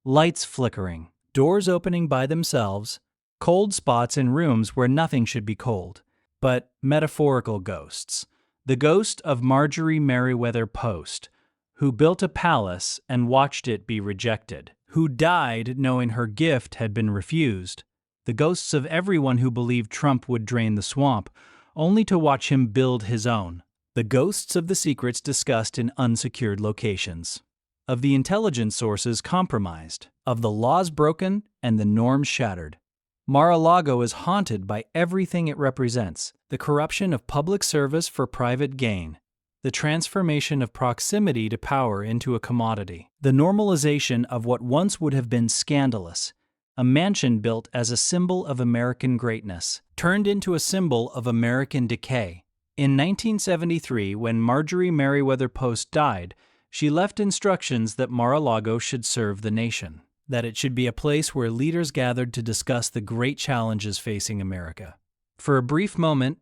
Lights flickering, doors opening by themselves, cold spots in rooms where nothing should be cold. But metaphorical ghosts. The ghost of Marjorie Merriweather Post, who built a palace and watched it be rejected, who died knowing her gift had been refused. The ghosts of everyone who believed Trump would drain the swamp, only to watch him build his own. The ghosts of the secrets discussed in unsecured locations, of the intelligence sources compromised, of the laws broken and the norms shattered. Mar-a-Lago is haunted by everything it represents: the corruption of public service for private gain, the transformation of proximity to power into a commodity, the normalization of what once would have been scandalous, a mansion built as a symbol of American greatness, turned into a symbol of American decay. In 1973, when Marjorie Merriweather Post died, she left instructions that Mar-a-Lago should serve the nation, that it should be a place where leaders gathered to discuss the great challenges facing America. For a brief moment,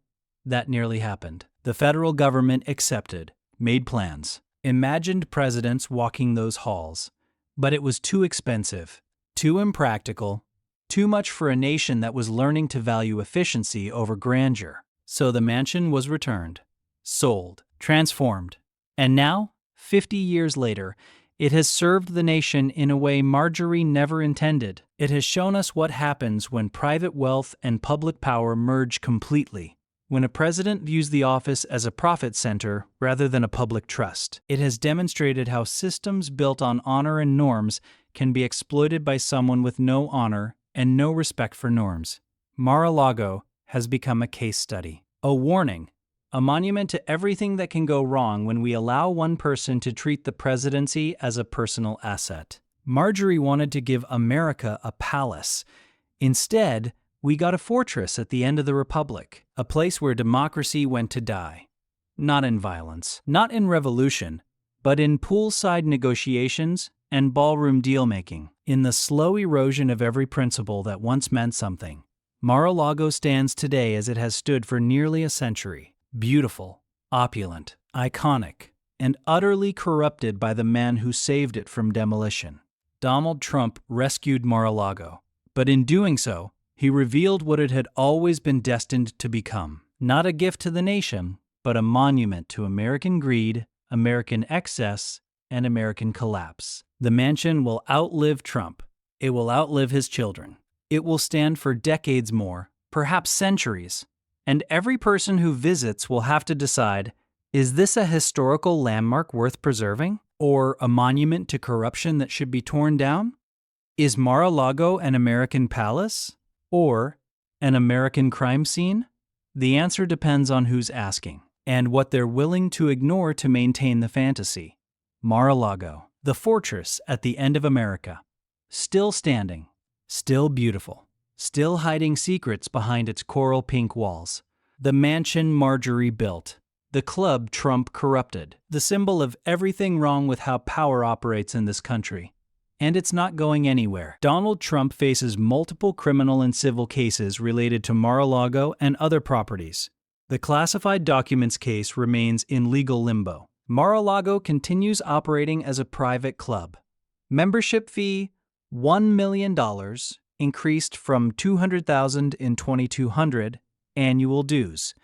that nearly happened. The federal government accepted, made plans, imagined presidents walking those halls. But it was too expensive, too impractical, too much for a nation that was learning to value efficiency over grandeur. So the mansion was returned, sold, transformed. And now, 50 years later, it has served the nation in a way Marjorie never intended. It has shown us what happens when private wealth and public power merge completely. When a president views the office as a profit center rather than a public trust. It has demonstrated how systems built on honor and norms can be exploited by someone with no honor and no respect for norms. Mar-a-Lago has become a case study, a warning, a monument to everything that can go wrong when we allow one person to treat the presidency as a personal asset. Marjorie wanted to give America a palace. Instead, we got a fortress at the end of the Republic, a place where democracy went to die. Not in violence, not in revolution, but in poolside negotiations and ballroom deal-making, in the slow erosion of every principle that once meant something. Mar-a-Lago stands today as it has stood for nearly a century, beautiful, opulent, iconic, and utterly corrupted by the man who saved it from demolition. Donald Trump rescued Mar-a-Lago, but in doing so, he revealed what it had always been destined to become. Not a gift to the nation, but a monument to American greed, American excess, and American collapse. The mansion will outlive Trump. It will outlive his children. It will stand for decades more, perhaps centuries. And every person who visits will have to decide, is this a historical landmark worth preserving? Or a monument to corruption that should be torn down? Is Mar-a-Lago an American palace? Or an American crime scene? The answer depends on who's asking, and what they're willing to ignore to maintain the fantasy. Mar-a-Lago, the fortress at the end of America. Still standing, still beautiful, still hiding secrets behind its coral pink walls. The mansion Marjorie built, the club Trump corrupted, the symbol of everything wrong with how power operates in this country. And it's not going anywhere. Donald Trump faces multiple criminal and civil cases related to Mar-a-Lago and other properties. The classified documents case remains in legal limbo. Mar-a-Lago continues operating as a private club. Membership fee, $1 million, increased from $200,000 in 2200. Annual dues,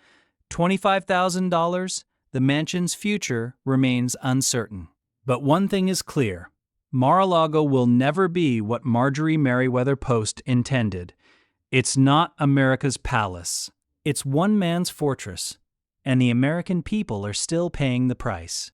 $25,000. The mansion's future remains uncertain. But one thing is clear. Mar-a-Lago will never be what Marjorie Merriweather Post intended. It's not America's palace. It's one man's fortress. and the American people are still paying the price.